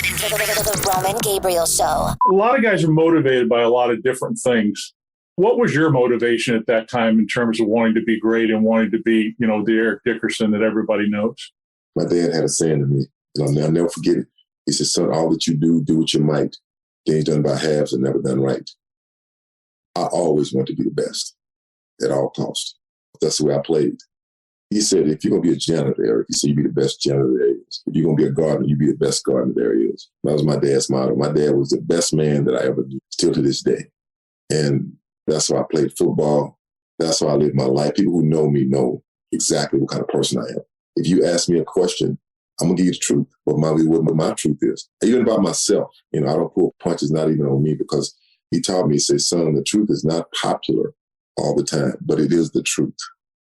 The Roman Gabriel Show. A lot of guys are motivated by a lot of different things. What was your motivation at that time in terms of wanting to be great and wanting to be, the Eric Dickerson that everybody knows? My dad had a saying to me, and I'll never forget it. He said, son, all that you do what you might. Things done by halves and never done right. I always want to be the best at all costs. That's the way I played. He said, if you're going to be a janitor, Eric, he said, you be the best janitor there is. If you're going to be a gardener, you be the best gardener there is. That was my dad's motto. My dad was the best man that I ever knew, still to this day. And that's why I played football. That's why I lived my life. People who know me know exactly what kind of person I am. If you ask me a question, I'm going to give you the truth, what my truth is. Even about myself, I don't pull punches, not even on me, because he taught me, he said, son, the truth is not popular all the time, but it is the truth.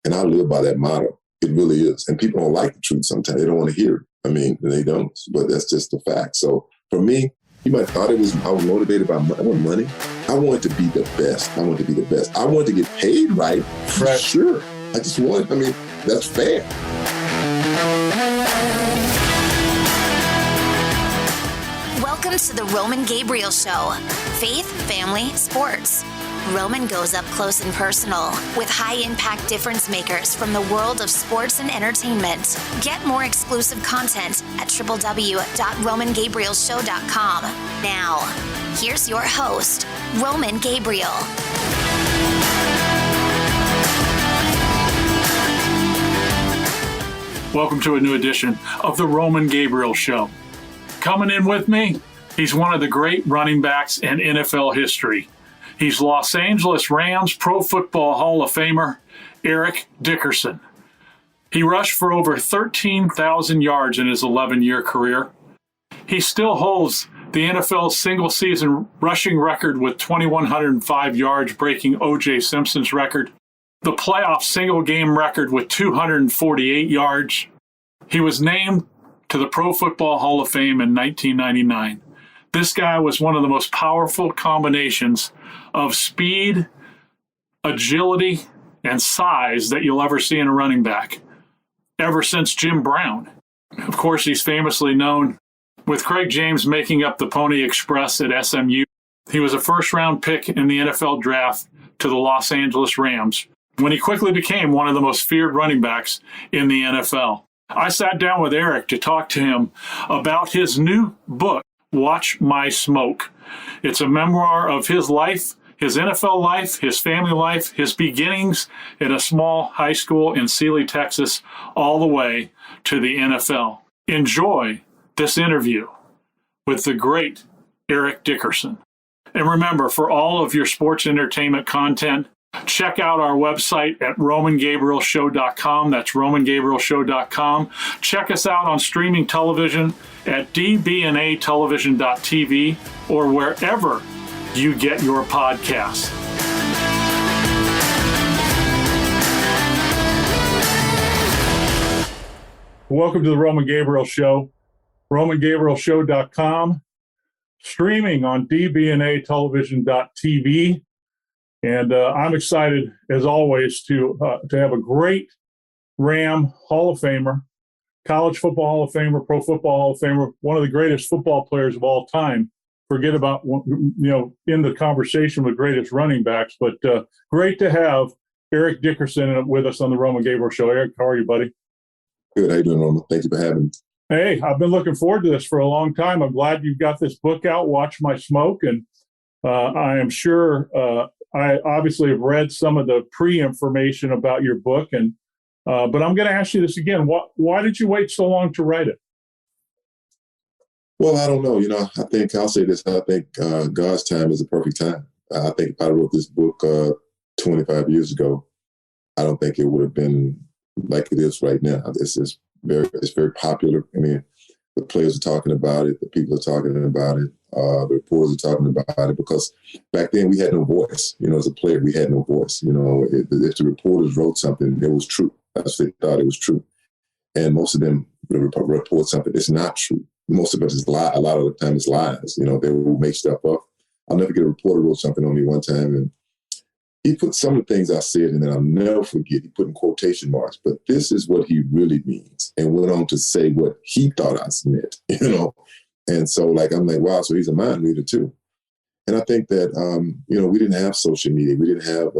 And I live by that motto. It really is. And people don't like the truth sometimes. They don't want to hear it. They don't, but that's just the fact. So for me, you might have thought I was motivated by money. I wanted to be the best. I wanted to get paid right. Sure. I just wanted, that's fair. Welcome to the Roman Gabriel Show. Faith, family, sports. Roman goes up close and personal with high-impact difference makers from the world of sports and entertainment. Get more exclusive content at www.romangabrielshow.com. Now, here's your host, Roman Gabriel. Welcome to a new edition of the Roman Gabriel Show. Coming in with me, he's one of the great running backs in NFL history. He's Los Angeles Rams Pro Football Hall of Famer, Eric Dickerson. He rushed for over 13,000 yards in his 11-year career. He still holds the NFL's single-season rushing record with 2,105 yards, breaking O.J. Simpson's record, the playoff single-game record with 248 yards. He was named to the Pro Football Hall of Fame in 1999. This guy was one of the most powerful combinations of speed, agility, and size that you'll ever see in a running back, ever since Jim Brown. Of course, he's famously known with Craig James making up the Pony Express at SMU. He was a first-round pick in the NFL draft to the Los Angeles Rams when he quickly became one of the most feared running backs in the NFL. I sat down with Eric to talk to him about his new book, Watch My Smoke. It's a memoir of his life, his NFL life, his family life, his beginnings in a small high school in Sealy, Texas, all the way to the NFL. Enjoy this interview with the great Eric Dickerson. And remember, for all of your sports entertainment content, check out our website at romangabrielshow.com. That's romangabrielshow.com. Check us out on streaming television at dbnatelevision.tv or wherever you get your podcasts. Welcome to the Roman Gabriel Show. romangabrielshow.com. Streaming on dbnatelevision.tv. And I'm excited, as always, to have a great Ram Hall of Famer, College Football Hall of Famer, Pro Football Hall of Famer, one of the greatest football players of all time. Forget about, in the conversation with greatest running backs, but great to have Eric Dickerson with us on the Roman Gabriel Show. Eric, how are you, buddy? Good. How you doing, Roman? Thank you for having me. Hey, I've been looking forward to this for a long time. I'm glad you've got this book out, Watch My Smoke, and I am sure I obviously have read some of the pre-information about your book, and but I'm going to ask you this again. Why did you wait so long to write it? Well, I don't know. I think I'll say this. I think God's time is the perfect time. I think if I wrote this book 25 years ago, I don't think it would have been like it is right now. It's very popular. The players are talking about it. The people are talking about it. The reporters are talking about it because back then we had no voice. As a player, we had no voice. If the reporters wrote something, it was true. That's what they thought it was true. And most of them report something. It's not true. Most of it is lie. A lot of the time it's lies. They will make stuff up. I'll never forget a reporter wrote something on me one time, and he put some of the things I said, and then I'll never forget, he put in quotation marks, but this is what he really means, and went on to say what he thought I meant, And so like, I'm like, wow, so he's a mind reader too. And I think that, we didn't have social media. We didn't have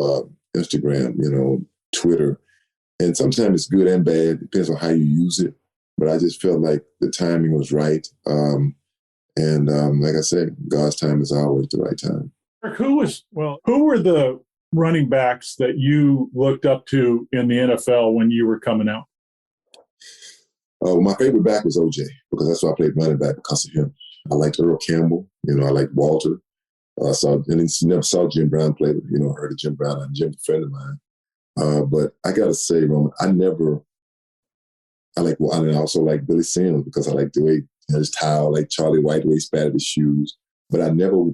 Instagram, Twitter. And sometimes it's good and bad. Depends on how you use it. But I just felt like the timing was right. Like I said, God's time is always the right time. Who were the running backs that you looked up to in the NFL when you were coming out? My favorite back was OJ, because that's why I played running back, because of him. I liked Earl Campbell. I liked Walter. Never saw Jim Brown play, but, heard of Jim Brown. And Jim's a friend of mine. But I got to say, Roman, I also like Billy Sims, because I like the way his towel, like Charlie White, the way he spattered his shoes. But I never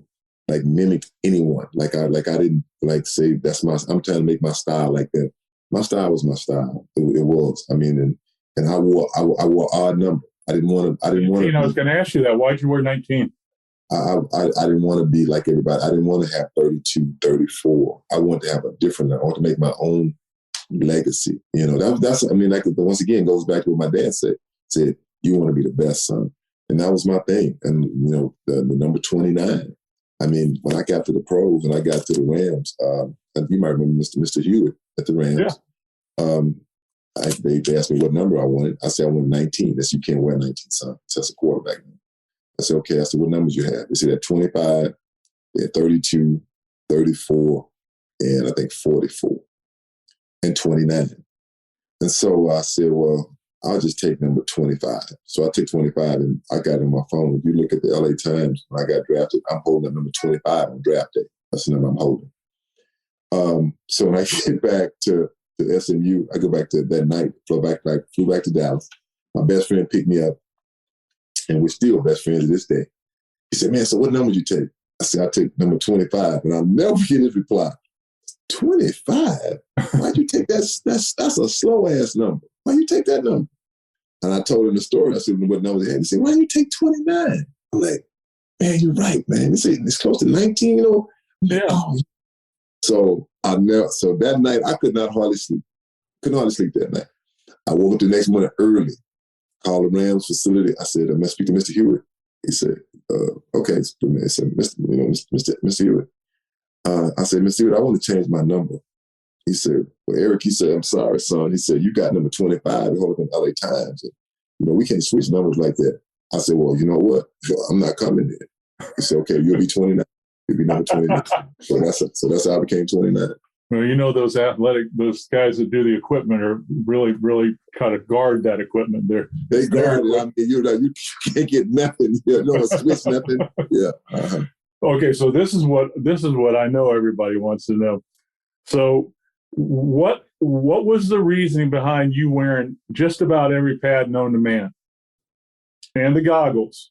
mimicked anyone. I didn't say I'm trying to make my style like that. My style was my style. It was. And I wore odd number. I didn't want to. I was going to ask you that. Why'd you wear 19? I didn't want to be like everybody. I didn't want to have 32, 34. I wanted to have a different. I want to make my own legacy. Once again, goes back to what my dad said. You want to be the best, son. And that was my thing. And, the number 29. When I got to the pros and I got to the Rams, and you might remember Mr. Hewitt at the Rams. Yeah. They asked me what number I wanted. I said, I wanted 19. They said, you can't wear 19, son. That's a quarterback. I said, okay. I said, what numbers you have? They said, at 25, they had 32, 34, and I think 44, and 29. And so I said, well, I'll just take number 25. So I took 25, and I got it on my phone. If you look at the LA Times, when I got drafted, I'm holding up number 25 on draft day. That's the number I'm holding. So when I get back to SMU, I go back to that night, flew back to Dallas. My best friend picked me up, and we're still best friends to this day. He said, man, so what number did you take? I said, I took number 25, and I'll never forget his reply. 25? Why'd you take that? That's a slow-ass number. Why'd you take that number? And I told him the story. I said, what number they had? He said, why did you take 29? I'm like, man, you're right, man. It's close to 19, Yeah. Oh. So that night, I could not hardly sleep. Couldn't hardly sleep that night. I woke up the next morning early, called the Rams facility. I said, I'm going to speak to Mr. Hewitt. He said, okay. I said, Mr. Hewitt. I said, Mr. Hewitt, I want to change my number. He said, well, Eric, he said, I'm sorry, son. He said, you got number 25. You hold up in LA Times. And, we can't switch numbers like that. I said, well, you know what? I'm not coming there. He said, okay, you'll be 29. You'll be number 29. so that's how I became 29. Well, those guys that do the equipment are really, really kind of guard that equipment. They guard it. You can't get nothing. Switch nothing. Yeah. Uh-huh. Okay, so this is what I know everybody wants to know. So what was the reasoning behind you wearing just about every pad known to man? And the goggles?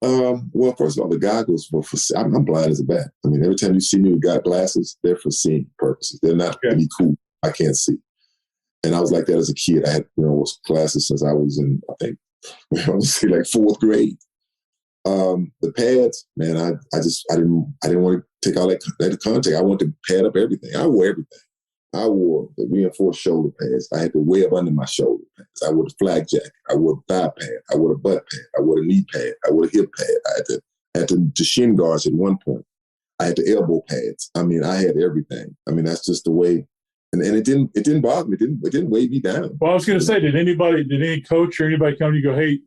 Well, first of all, the goggles were I'm blind as a bat. Every time you see me with glasses, they're for seeing purposes. They're not to be cool. I can't see. And I was like that as a kid. I had, glasses since I was in, I think, like fourth grade. The pads, man, I didn't want to take all that contact. I wanted to pad up everything. I wore everything. I wore the reinforced shoulder pads. I had to wear up under my shoulder pads. I wore the flag jacket. I wore the thigh pad. I wore the butt pad. I wore the knee pad. I wore the hip pad. I had the shin guards at one point. I had the elbow pads. I had everything. That's just the way. And it didn't bother me. It didn't weigh me down. Well, I was going to say, did any coach or anybody come to you and go, hey,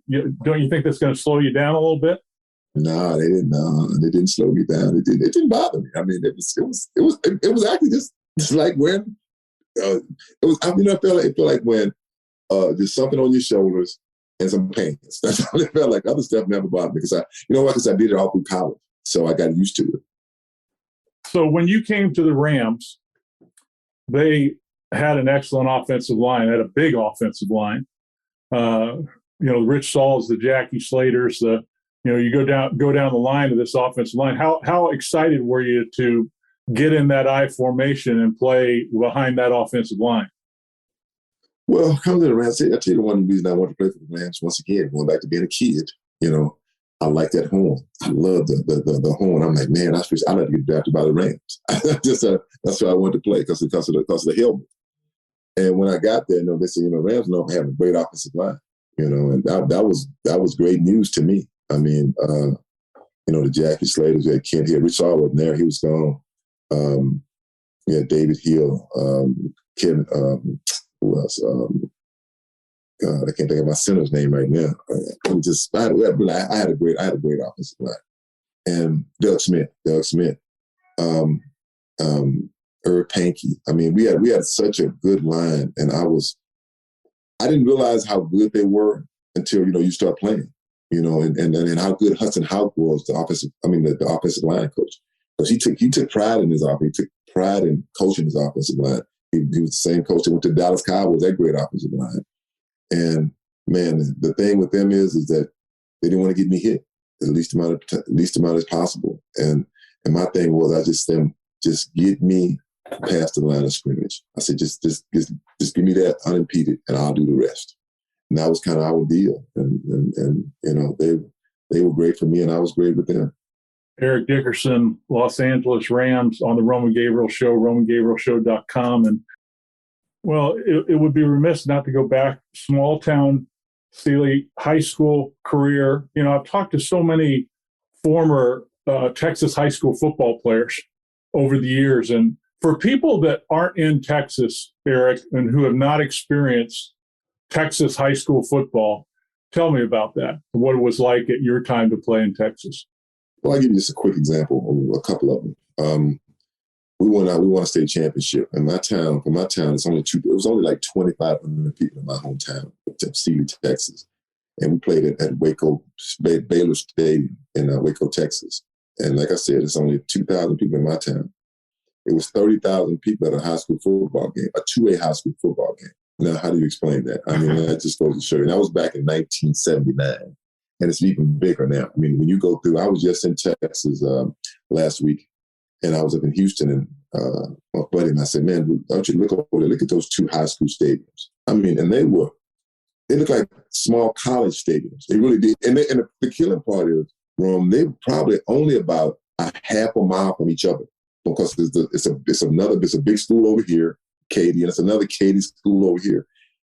don't you think that's going to slow you down a little bit? No, they didn't. No, they didn't slow me down. It didn't bother me. It was actually just like when it felt like when there's something on your shoulders and some pants. That's how it felt like. Other stuff never bothered me because I did it all through college, so I got used to it. So when you came to the Rams, they had an excellent offensive line. Had a big offensive line. Rich Sauls, the Jackie Slaters, you go down the line of this offensive line. How excited were you to get in that I formation and play behind that offensive line? Well, coming to the Rams, I tell you the one reason I wanted to play for the Rams, once again, going back to being a kid, I like that horn. I love the horn. I'm like, man, I'd like to get drafted by the Rams. That's why I wanted to play because of the helmet. And when I got there, they said, Rams don't have a great offensive line, and that was great news to me. I mean, the Jackie Slaters, we had Kent Hill. Rich Shaw wasn't there. He was gone. We had David Hill, Kevin, who else? God, I can't think of my center's name right now. I had a great offensive line. And Doug Smith, Herb Pankey. I mean, we had such a good line, and I didn't realize how good they were until you start playing, and how good Hudson Houck was, the offensive line coach, because he took pride in his offense. He took pride in coaching his offensive line. He was the same coach that went to Dallas Cowboys, that great offensive line. And man, the thing with them is that they didn't want to get me hit the least amount as possible. And my thing was, I just get me past the line of scrimmage. I said, just give me that unimpeded, and I'll do the rest. And that was kind of our deal. And they were great for me, and I was great with them. Eric Dickerson, Los Angeles Rams, on the Roman Gabriel Show, RomanGabrielShow.com. And well, it would be remiss not to go back. Small town, Sealy high school career. I've talked to so many former Texas high school football players over the years. And for people that aren't in Texas, Eric, and who have not experienced Texas high school football, tell me about that, what it was like at your time to play in Texas. Well, I'll give you just a quick example of a couple of them. We won a state championship. In my town, it was only like 2,500 people in my hometown, Sealy, Texas. And we played at Baylor Stadium in Waco, Texas. And like I said, it's only 2,000 people in my town. It was 30,000 people at a high school football game, a 2A high school football game. Now, how do you explain that? I mean, that just goes to show you. And that was back in 1979. And it's even bigger now. I mean, when you go through, I was just in Texas last week, and I was up in Houston, and my buddy and I said, man, why don't you look over there, look at those two high school stadiums. I mean, and they look like small college stadiums. They really did. And the killing part is, they were probably only about a half a mile from each other, because it's a big school over here, Katy, and it's another Katy school over here.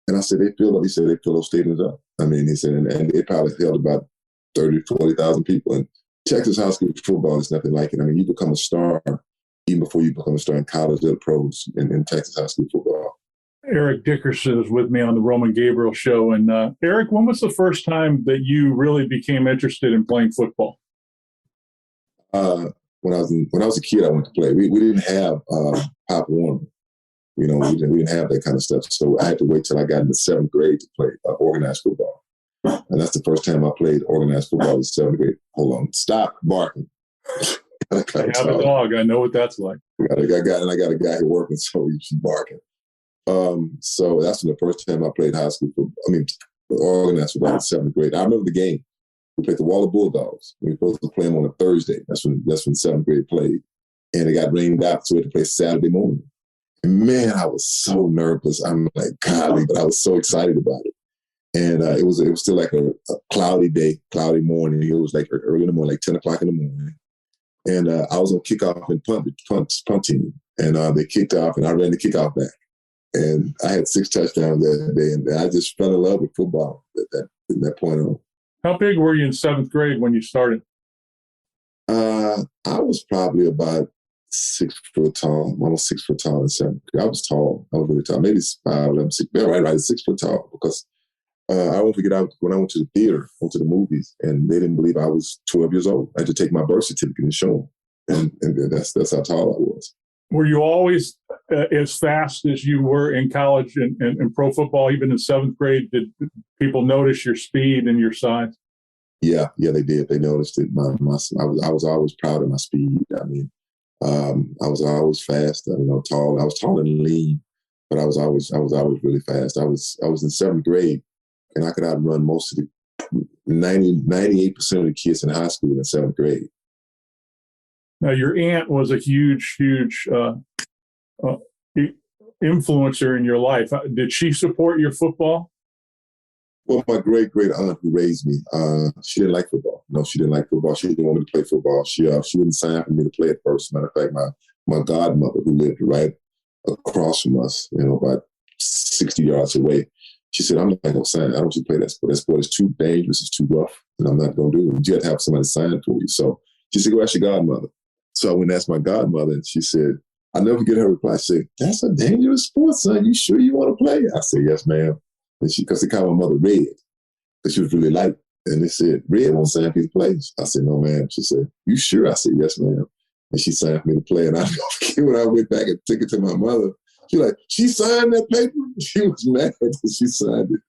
And I said, they fill those stadiums up. I mean, he said, and it probably held about 30,000, 40,000 people. And Texas high school football is nothing like it. I mean, you become a star even before you become a star in college or pros in Texas high school football. Eric Dickerson is with me on the Roman Gabriel Show. And Eric, when was the first time that you really became interested in playing football? When I was a kid, I went to play. We didn't have Pop Warner. We didn't have that kind of stuff. So I had to wait till I got in the 7th grade to play organized football. And that's the first time I played organized football in 7th grade. Hold on. Stop barking. I have a dog. I know what that's like. I got a guy here working, so he's barking. So that's the first time I played high school football. I mean, organized football in 7th grade. I remember the game. We played the Waller Bulldogs. We were supposed to play them on a Thursday. That's when 7th grade played. And it got rained out, so we had to play Saturday morning. And man, I was so nervous. I'm like, golly, but I was so excited about it. And it was still like a cloudy day, cloudy morning. It was like early in the morning, like 10 o'clock in the morning. And I was on kickoff and punt team. And they kicked off, and I ran the kickoff back. And I had 6 touchdowns that day. And I just fell in love with football at that point on. How big were you in 7th grade when you started? I was probably about 6 foot tall, almost 6 foot tall in 7th grade. I was tall. I was really tall. Maybe 5'11", 6. Yeah, right, 6 foot tall. Because I won't forget when I went to the theater, went to the movies, and they didn't believe I was 12 years old. I had to take my birth certificate and show them, and that's how tall I was. Were you always as fast as you were in college and pro football, even in 7th grade? Did people notice your speed and your size? Yeah, they did. They noticed it. I was always proud of my speed. I mean, I was always fast. Tall. I was tall and lean, but I was always really fast. I was in 7th grade, and I could outrun most of the 98% of the kids in high school in 7th grade. Now, your aunt was a huge influencer in your life. Did she support your football? Well, my great aunt who raised me, she didn't like football. No, she didn't like football. She didn't want me to play football. She wouldn't sign for me to play at first. Matter of fact, my godmother, who lived right across from us, about 60 yards away, She said, I'm not going to sign. I don't want you to play that sport. That sport is too dangerous. It's too rough. And I'm not going to do it. You have to have somebody sign for you. So she said, go ask your godmother. So I went and asked my godmother, and she said, I'll never forget her reply. She said, that's a dangerous sport, son. You sure you want to play? I said, yes, ma'am. And because they called my mother Red, because she was really light. And they said, Red won't sign for you to play. I said, no, ma'am. She said, you sure? I said, yes, ma'am. And she signed for me to play. And I never forget when I went back and took it to my mother. She was like, she signed that paper? She was mad that she signed it.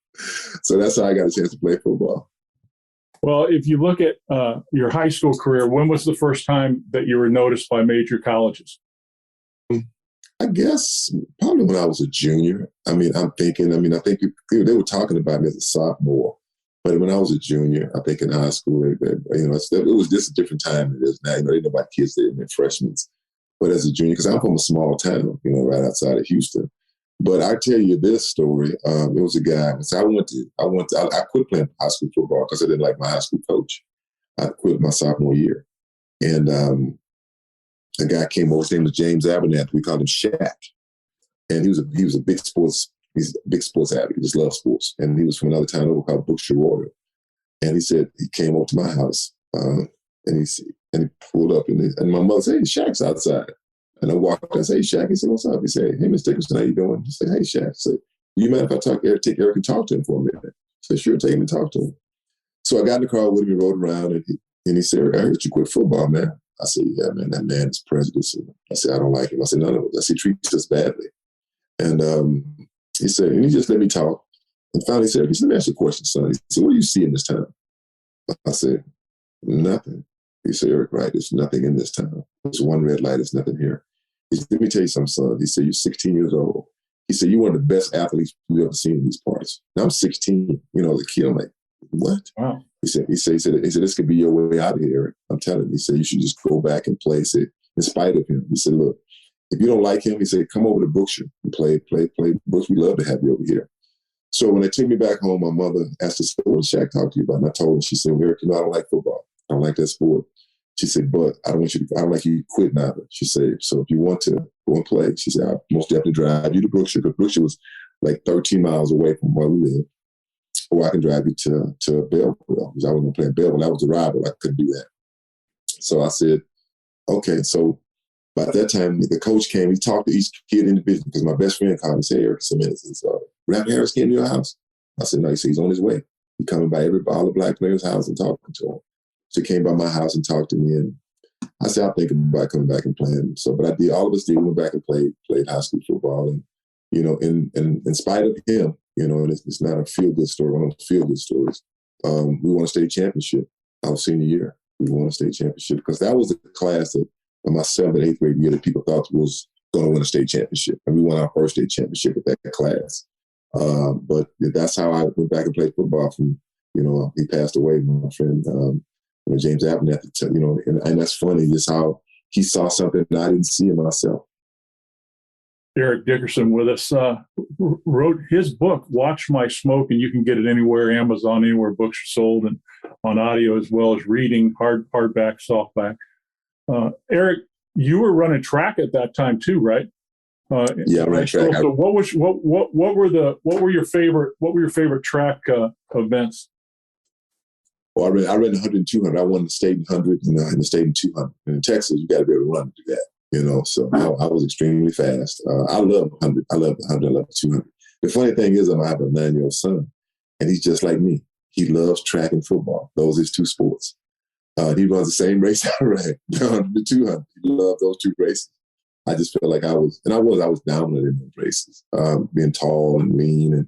So that's how I got a chance to play football. Well, if you look at your high school career, when was the first time that you were noticed by major colleges? I guess probably when I was a junior. I think they were talking about me as a sophomore. But when I was a junior, I think in high school, it was just a different time than it is now. They know about kids there, they're freshmen. But as a junior, because I'm from a small town, right outside of Houston. But I tell you this story. It was a guy. So I quit playing high school football because I didn't like my high school coach. I quit my sophomore year. And a guy came over, his name was James Abernathy. We called him Shaq. And he was a big sports addict. He just loved sports. And he was from another town over called Brookshire Water. And he said, he came over to my house and he pulled up and my mother said, hey, Shaq's outside. And I walked out and said, hey, Shaq. He said, what's up? He said, hey, Miss Dickerson, how you doing? He said, hey, Shaq. I said, do you mind if I take Eric and talk to him for a minute? I said, sure, take him and talk to him. So I got in the car with him and rode around and he said, I heard you quit football, man. I said, yeah, man, that man is prejudiced. I said, I don't like him. I said, none of us. I said, he treats us badly. And he said, and he just let me talk. And finally he said, let me ask you a question, son. He said, what do you see in this town? I said, nothing. He said, Eric, right, there's nothing in this town. There's one red light, there's nothing here. He said, let me tell you something, son. He said, you're 16 years old. He said, you're one of the best athletes we've ever seen in these parts. Now I'm 16, as a kid, I'm like, what? Wow. He said, this could be your way out of here, Eric. I'm telling you. He said, you should just go back and play. He said, in spite of him. He said, look, if you don't like him, he said, come over to Brookshire and play. Brooks, we'd love to have you over here. So when they took me back home, my mother asked us, what did Shaq talk to you about? And I told her, she said, Eric, I don't like football. I don't like that sport. She said, but I don't like you to quit now. She said, so if you want to go and play, she said, I'll most definitely drive you to Brookshire, because Brookshire was like 13 miles away from where we lived. Or I can drive you to Belleville, because I was going to play in Belleville. That was a rival. I couldn't do that. So I said, okay. So by that time, the coach came. He talked to each kid individually, because my best friend called me and said, Eric, some minutes. He said, Rap Harris came to your house? I said, no. He said, he's on his way. He coming by all the black players' house and talking to him. So he came by my house and talked to me. And I said, I'm thinking about coming back and playing. So, but I did. All of us did. We went back and played high school football. And, in spite of him, and it's not a feel-good story, one of those feel-good stories. We won a state championship our senior year. We won a state championship because that was the class that in my 7th and 8th grade year that people thought was going to win a state championship. And we won our first state championship with that class. But that's how I went back and played football from, he passed away, my friend, James Abernathy, and that's funny, just how he saw something that I didn't see in myself. Eric Dickerson with us, wrote his book, Watch My Smoke, and you can get it anywhere, Amazon, anywhere books are sold, and on audio as well as reading, hardback, softback. Eric, you were running track at that time too, right? Yeah, I ran track. So what were your favorite track events? Well, I ran the 100 and 200. I won the state in 100 and the state in 200. And in Texas, you got to be able to run to do that. So I was extremely fast. I love 100. I love the 100. I love the 200. The funny thing is, I have a 9-year-old son, and he's just like me. He loves track and football. Those are his two sports. He runs the same race I ran, the 100 and 200. He loved those two races. I just felt like I was dominant in those races, being tall and lean,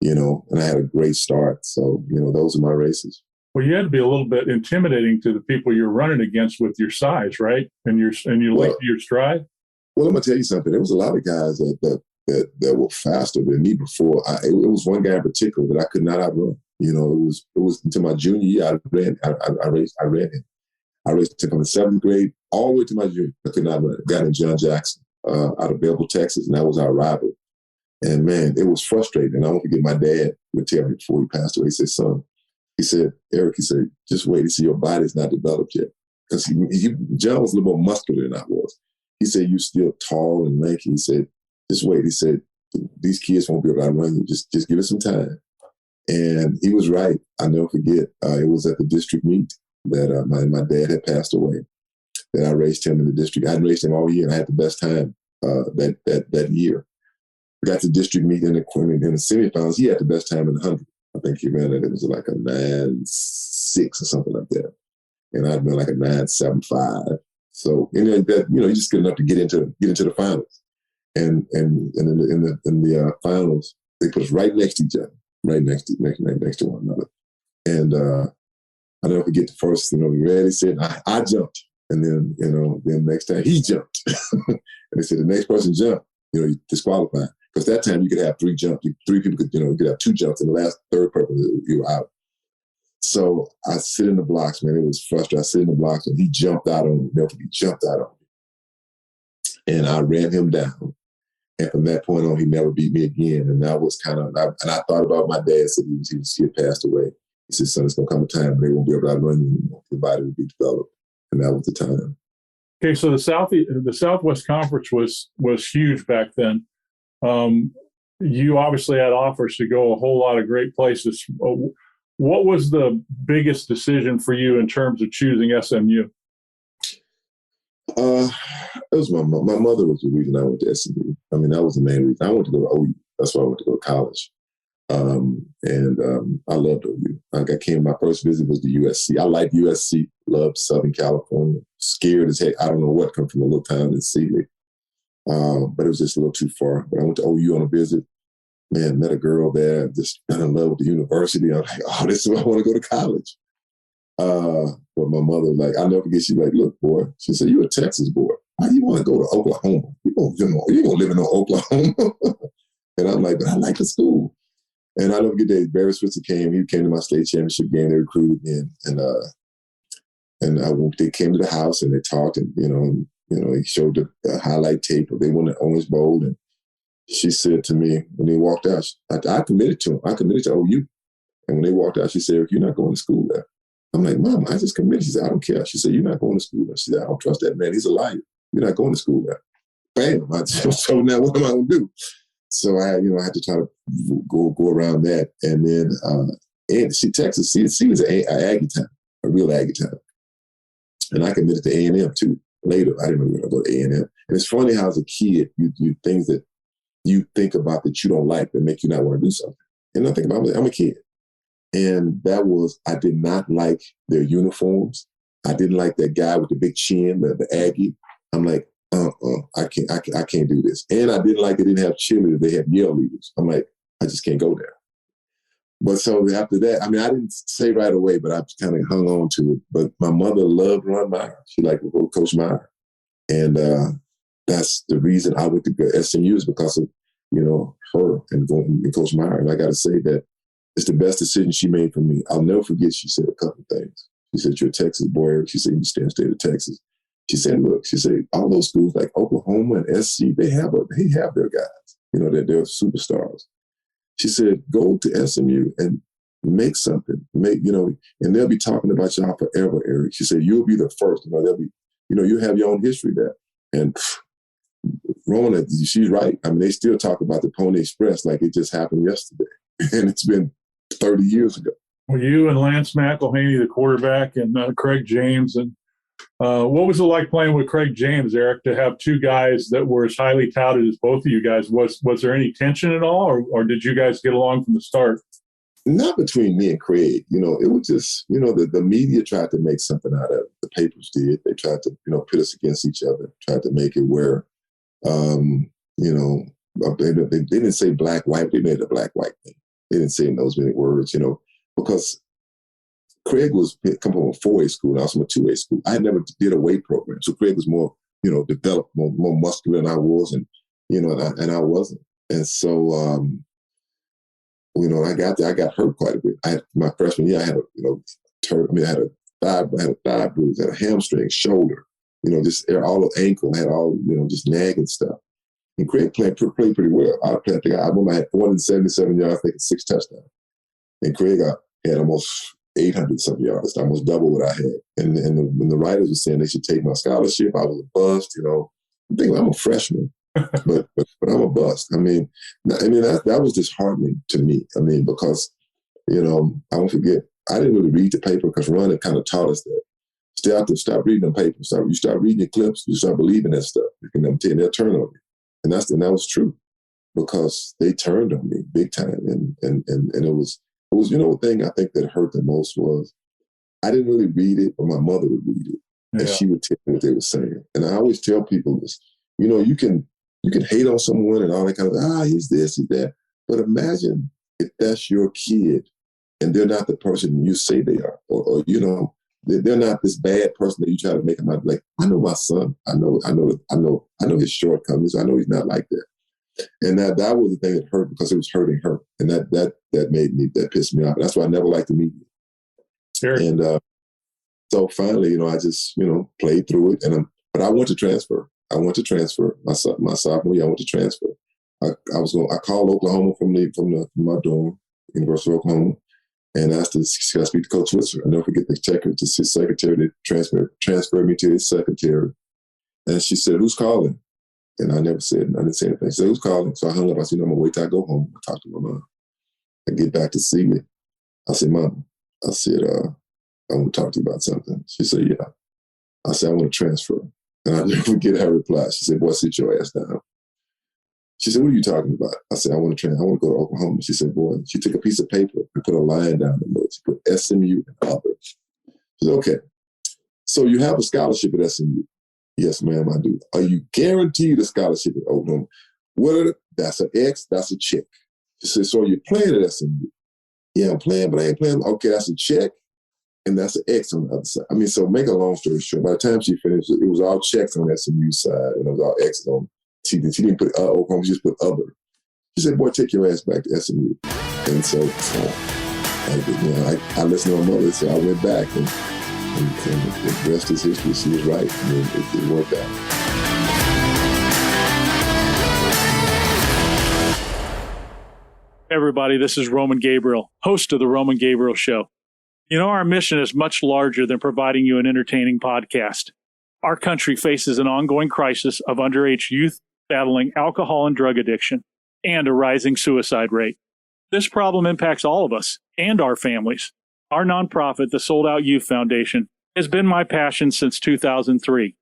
and I had a great start. So, those are my races. Well, you had to be a little bit intimidating to the people you're running against with your size, right? And your stride. Well, I'm gonna tell you something. There was a lot of guys that were faster than me before. It was one guy in particular that I could not outrun. It was until my junior year I ran him. I raced him from the 7th grade all the way to my junior. I could not run. A guy named John Jackson out of Belleville, Texas, and that was our rival. And man, it was frustrating. And I won't forget, my dad would tell me before he passed away. He said, "Son," he said, "Eric," he said, "just wait. He said, your body's not developed yet." Because John was a little more muscular than I was. He said, "You're still tall and lanky." He said, "Just wait." He said, these kids won't be able to outrun you. Just give it some time. And he was right. I'll never forget. It was at the district meet that my dad had passed away. That I raced him in the district. I hadn't raced him all year, and I had the best time that year. I got to district meet in the semifinals. He had the best time in the 100. I think he ran it. It was like a 9.6 or something like that, and I'd been like a 9.75. So you just good enough to get into the finals. And in the finals, they put us right next to each other, right next to one another. And I'll never forget the first, Reddy said, I jumped. And then, then next time he jumped. And they said, the next person jumped, you disqualified. Because that time you could have 3 jumps. 3 people could, you could have 2 jumps. And the third person, you were out. So I sit in the blocks, man. It was frustrating. I sit in the blocks and he jumped out on me. He jumped out on me. And I ran him down. And from that point on, he never beat me again. And that was kind of, and I thought about my dad. Said he had passed away. He said, son, it's going to come a time when they won't be able to outrun you anymore. Your body will be developed. And that was the time. Okay, so the Southwest Conference was huge back then. You obviously had offers to go a whole lot of great places. What was the biggest decision for you in terms of choosing SMU? It was my mother was the reason I went to SMU. I mean, that was the main reason. I went to go to OU. That's why I went to go to college. I loved OU. My first visit was to USC. I liked USC, loved Southern California, scared as heck. I don't know what come from a little town in Sealy. But it was just a little too far. But I went to OU on a visit, man, met a girl there, just fell in love with the university. I was like, oh, this is where I want to go to college. But my mother, I'll never forget, she's like, look, boy, she said, you're a Texas boy. Why do you want to go to Oklahoma? You ain't gonna live in Oklahoma. And I'm like, but I like the school. And I never forget that Barry Switzer came. He came to my state championship game. They recruited me, they came to the house and they talked, and he showed the highlight tape. They won the Orange Bowl, and she said to me when they walked out, I committed to him. I committed to OU. And when they walked out, she said, "You're not going to school there." I'm like, "Mom, I just committed." She said, "I don't care." She said, "You're not going to school there." She said, "I don't trust that man. He's a liar. You're not going to school there." Bam! So now what am I going to do? So I had to try to go around that. And then, Texas, was an Aggie town, a real Aggie town. And I committed to A&M too. Later, I didn't really go to A&M. And it's funny how as a kid, you things that you think about that you don't like that make you not want to do something. And I think about it, I'm a kid. And I did not like their uniforms. I didn't like that guy with the big chin, the Aggie. I'm like, I can't do this. And I didn't like they didn't have cheerleaders, they had yell leaders. I'm like, I just can't go there. But so after that, I didn't say right away, but I kind of hung on to it. But my mother loved Ron Meyer. She liked Coach Meyer. And that's the reason I went to SMU is because of, her and Coach Meyer. And I got to say that it's the best decision she made for me. I'll never forget, she said a couple of things. She said, "You're a Texas boy." She said, "You stay in the state of Texas." She said, "Look," she said, "all those schools like Oklahoma and SC, they have their guys, that they're superstars." She said, "Go to SMU and make something, and they'll be talking about y'all forever, Eric." She said, "You'll be the first, they'll be, you have your own history there." And Rona, she's right. They still talk about the Pony Express like it just happened yesterday. And it's been 30 years ago. Well, you and Lance McElhaney, the quarterback, and Craig James. And what was it like playing with Craig James, Eric, to have 2 guys that were as highly touted as both of you guys? Was there any tension at all, or did you guys get along from the start? Not between me and Craig. It was just, the media tried to make something out of it. The papers did. They tried to, pit us against each other, tried to make it where, they didn't say black, white. They made a black-white thing. They didn't say in those many words, because Craig was come from a 4A school, and I was from a 2A school. I had never did a weight program. So Craig was more, developed, more muscular than I was, and, and I wasn't. And so, I got there, I got hurt quite a bit. My freshman year, I had I had a thigh bruise, I had a hamstring, shoulder, just all the ankle, I had all, just nagging stuff. And Craig played pretty well. I remember I had 477 yards, I think 6 touchdowns. And Craig had almost 800-something yards, almost double what I had. And when the writers were saying they should take my scholarship, I was a bust, I'm thinking, I'm a freshman. but I'm a bust. I mean, that was disheartening to me. I mean, because, I won't forget, I didn't really read the paper because Ron had kind of taught us that. Stop reading them papers. You start reading your clips, you start believing that stuff. I'm telling you, they'll turn on you. And that was true, because they turned on me big time. And it was, the thing I think that hurt the most was I didn't really read it, but my mother would read it. And she would tell me what they were saying. And I always tell people this, you can hate on someone and all that kind of, he's this, he's that. But imagine if that's your kid and they're not the person you say they are, or they're not this bad person that you try to make them out. Like, I know my son. I know his shortcomings. I know he's not like that. And that was the thing that hurt, because it was hurting her. And that pissed me off. That's why I never liked the media. Sure. And so finally, I just, played through it. But I went to transfer. My sophomore year, I went to transfer. I called Oklahoma from my dorm, University of Oklahoma, and asked to speak to Coach Whistler. I'll never forget the secretary that transferred me to his secretary. And she said, "Who's calling?" And I didn't say anything. She said, "Who's calling?" So I hung up. I said, "I'm going to wait till I go home. I talk to my mom. I get back to see me." I said, "Mom," I said, "I want to talk to you about something." She said, "Yeah." I said, "I want to transfer." And I'll never forget her reply. She said, "Boy, sit your ass down." She said, "What are you talking about?" I said, I want to go to Oklahoma." She said, "Boy," she took a piece of paper and put a line down the middle. She put SMU and others. She said, "Okay, so you have a scholarship at SMU." "Yes, ma'am, I do." "Are you guaranteed a scholarship at Oklahoma?" "That's an X, that's a check." She said, "So you're playing at SMU?" "Yeah, I'm playing, but I ain't playing." "Okay, that's a check, and that's an X on the other side." So make a long story short, by the time she finished, it was all checks on SMU side, and it was all X's on. She didn't put Oklahoma, she just put other. She said, "Boy, take your ass back to SMU." And so I listened to my mother, so I went back, and the rest is history. She was right. It worked out. Hey everybody, this is Roman Gabriel, host of The Roman Gabriel Show. Our mission is much larger than providing you an entertaining podcast. Our country faces an ongoing crisis of underage youth battling alcohol and drug addiction and a rising suicide rate. This problem impacts all of us and our families. Our nonprofit, the Sold Out Youth Foundation, has been my passion since 2003,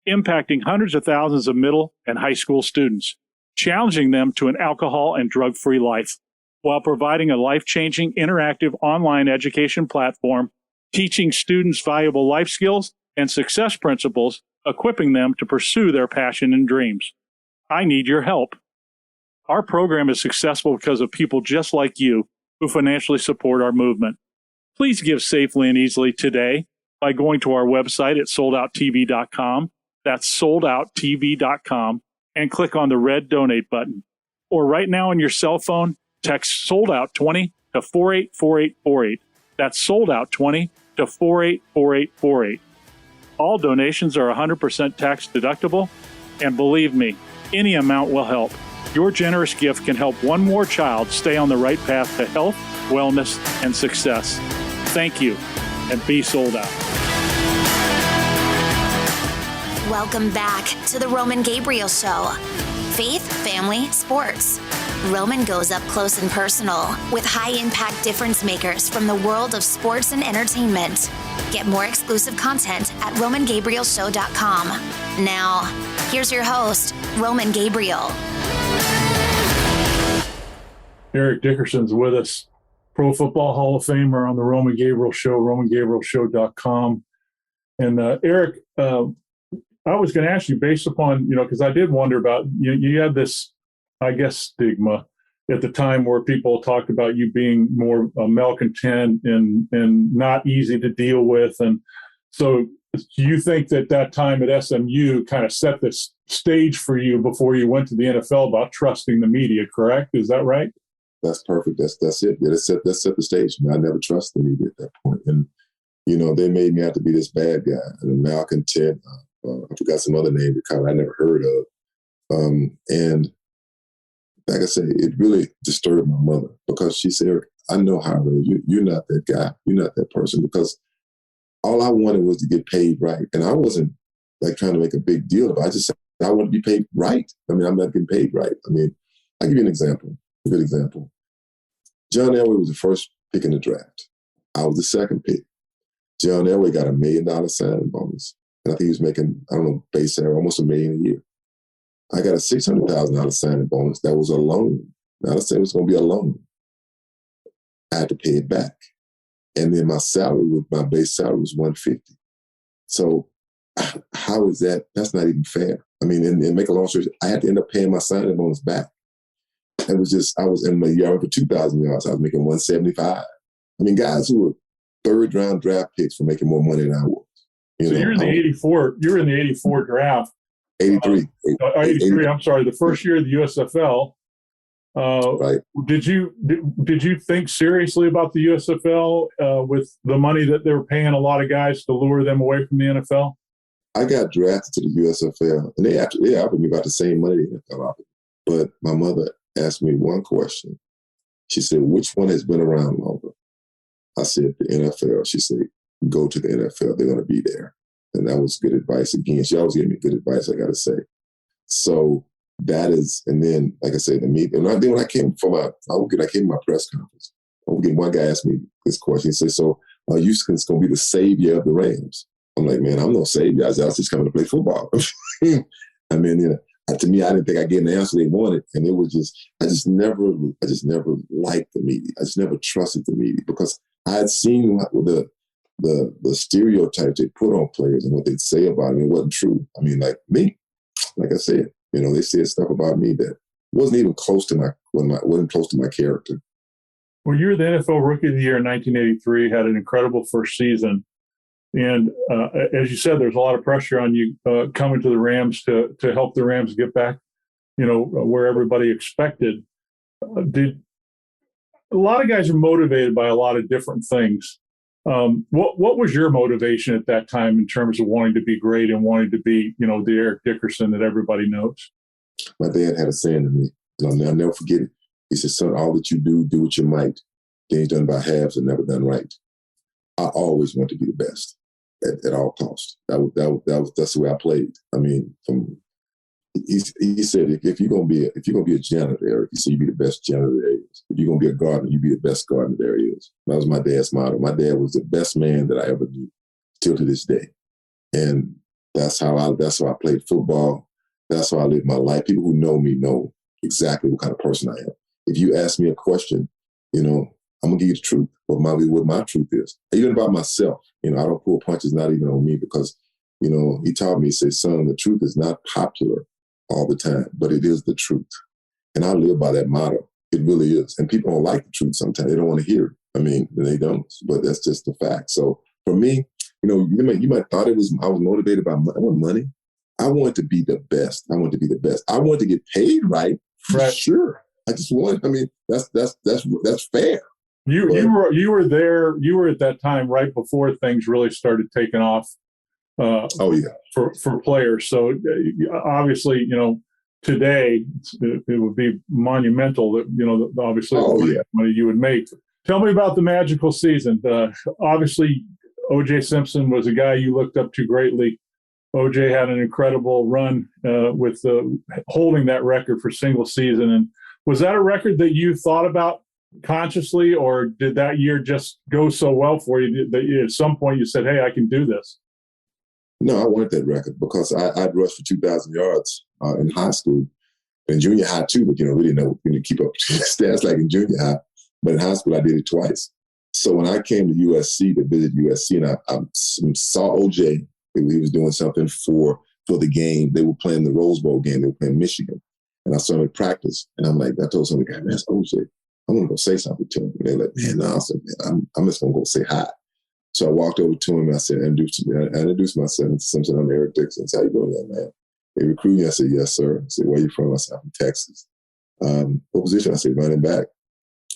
impacting hundreds of thousands of middle and high school students, challenging them to an alcohol and drug-free life, while providing a life-changing interactive online education platform, teaching students valuable life skills and success principles, equipping them to pursue their passion and dreams. I need your help. Our program is successful because of people just like you who financially support our movement. Please give safely and easily today by going to our website at soldouttv.com. That's soldouttv.com, and click on the red donate button. Or right now on your cell phone, text SOLDOUT20 to 484848. That's SOLDOUT20 to 484848. All donations are 100% tax deductible, and believe me, any amount will help. Your generous gift can help one more child stay on the right path to health, wellness, and success. Thank you, and be sold out. Welcome back to the Roman Gabriel Show. Faith, family, sports. Roman goes up close and personal with high-impact difference makers from the world of sports and entertainment. Get more exclusive content at RomanGabrielShow.com. Now, here's your host, Roman Gabriel. Eric Dickerson's with us, Pro Football Hall of Famer on the Roman Gabriel Show, RomanGabrielShow.com. And Eric, I was going to ask you, based upon, because I did wonder about, you had this, I guess, stigma at the time where people talked about you being more malcontent and not easy to deal with. And so do you think that time at SMU kind of set the stage for you before you went to the NFL about trusting the media, correct? Is that right? That's perfect. That's it. Yeah, that set the stage. I never trusted the media at that point. And, they made me out to be this bad guy, a malcontent. I forgot some other name I never heard of. And like I said, it really disturbed my mother, because she said, "Eric, I know how you're not that guy. You're not that person," because all I wanted was to get paid right. And I wasn't like trying to make a big deal of it. I just said, I want to be paid right. I mean, I'm not getting paid right. I mean, I'll give you an example, a good example. John Elway was the first pick in the draft. I was the second pick. John Elway got $1 million signing bonus. And I think he was making, I don't know, base salary, almost $1 million a year. I got a $600,000 signing bonus that was a loan. Now, I said it was going to be a loan. I had to pay it back. And then my base salary was $150. So how is that? That's not even fair. I mean, and make a long story, I had to end up paying my signing bonus back. It was just, I was in my yard for 2,000 yards. I was making 175. I mean, guys who were third-round draft picks were making more money than I was. You're in the 84. You were in the 84 draft. 83. 83. I'm sorry. The first year of the USFL. Right. Did you think seriously about the USFL with the money that they were paying a lot of guys to lure them away from the NFL? I got drafted to the USFL, and they offered me about the same money the NFL offered. But my mother asked me one question. She said, "Which one has been around longer?" I said, "The NFL." She said, "Go to the NFL. They're going to be there." And that was good advice. Again, she always gave me good advice, I got to say. So that is, and then, like I said, then when I came for I came to my press conference. One guy asked me this question. He said, "So are you going to be the savior of the Rams?" I'm like, "Man, I'm no savior. I was just coming to play football." I mean, to me, I didn't think I'd get an answer they wanted. And it was just, I just never liked the media. I just never trusted the media because I had seen the stereotypes they put on players and what they'd say about them. It wasn't true. I mean, like me, like I said, they said stuff about me that wasn't even close to wasn't close to my character. Well, you were the NFL Rookie of the Year in 1983, had an incredible first season. And as you said, there's a lot of pressure on you coming to the Rams to help the Rams get back, where everybody expected. A lot of guys are motivated by a lot of different things. What was your motivation at that time in terms of wanting to be great and wanting to be, the Eric Dickerson that everybody knows? My dad had a saying to me, and I'll never forget it. He said, "Son, all that you do what you might. Things done by halves and never done right." I always want to be the best at all costs. That's the way I played. I mean, he said, if you're gonna be a janitor, Eric, he said, you be the best janitor there is. If you're gonna be a gardener, you be the best gardener there is. That was my dad's motto. My dad was the best man that I ever knew, still to this day. And that's how I played football. That's how I lived my life. People who know me know exactly what kind of person I am. If you ask me a question, I'm gonna give you the truth. What my truth is. Even about myself, I don't pull punches, not even on me, because, he taught me, he said, "Son, the truth is not popular all the time, but it is the truth." And I live by that motto. It really is. And people don't like the truth sometimes. They don't want to hear it. I mean, they don't, but that's just the fact. So for me, you might thought I was motivated by money. I wanted to be the best. I wanted to get paid right. Right. Sure. I just wanted, that's fair. You were there. You were at that time right before things really started taking off. For players. So obviously, today it would be monumental that obviously money you would make. Tell me about the magical season. Obviously, O.J. Simpson was a guy you looked up to greatly. O.J. had an incredible run with holding that record for single season. And was that a record that you thought about consciously, or did that year just go so well for you that at some point you said, "Hey, I can do this"? No, I wanted that record because I'd rushed for 2,000 yards in high school, and junior high too, but we didn't know keep up stats like in junior high. But in high school, I did it twice. So when I came to USC to visit USC, and I saw OJ, he was doing something for the game. They were playing the Rose Bowl game. They were playing Michigan, and I saw him at practice. And I'm like, I told some guy, "Man, that's OJ. I want to go say something to him." And they're like, "Man, no." I said, "Man, I'm just gonna go say hi." So I walked over to him and I said, I introduced myself to Simpson. "I'm Eric Dickerson." I said, "How you doing, young man?" They recruited me. I said, "Yes, sir." I said, "Where you from?" I said, "I'm from Texas." "What position?" I said, "Running back."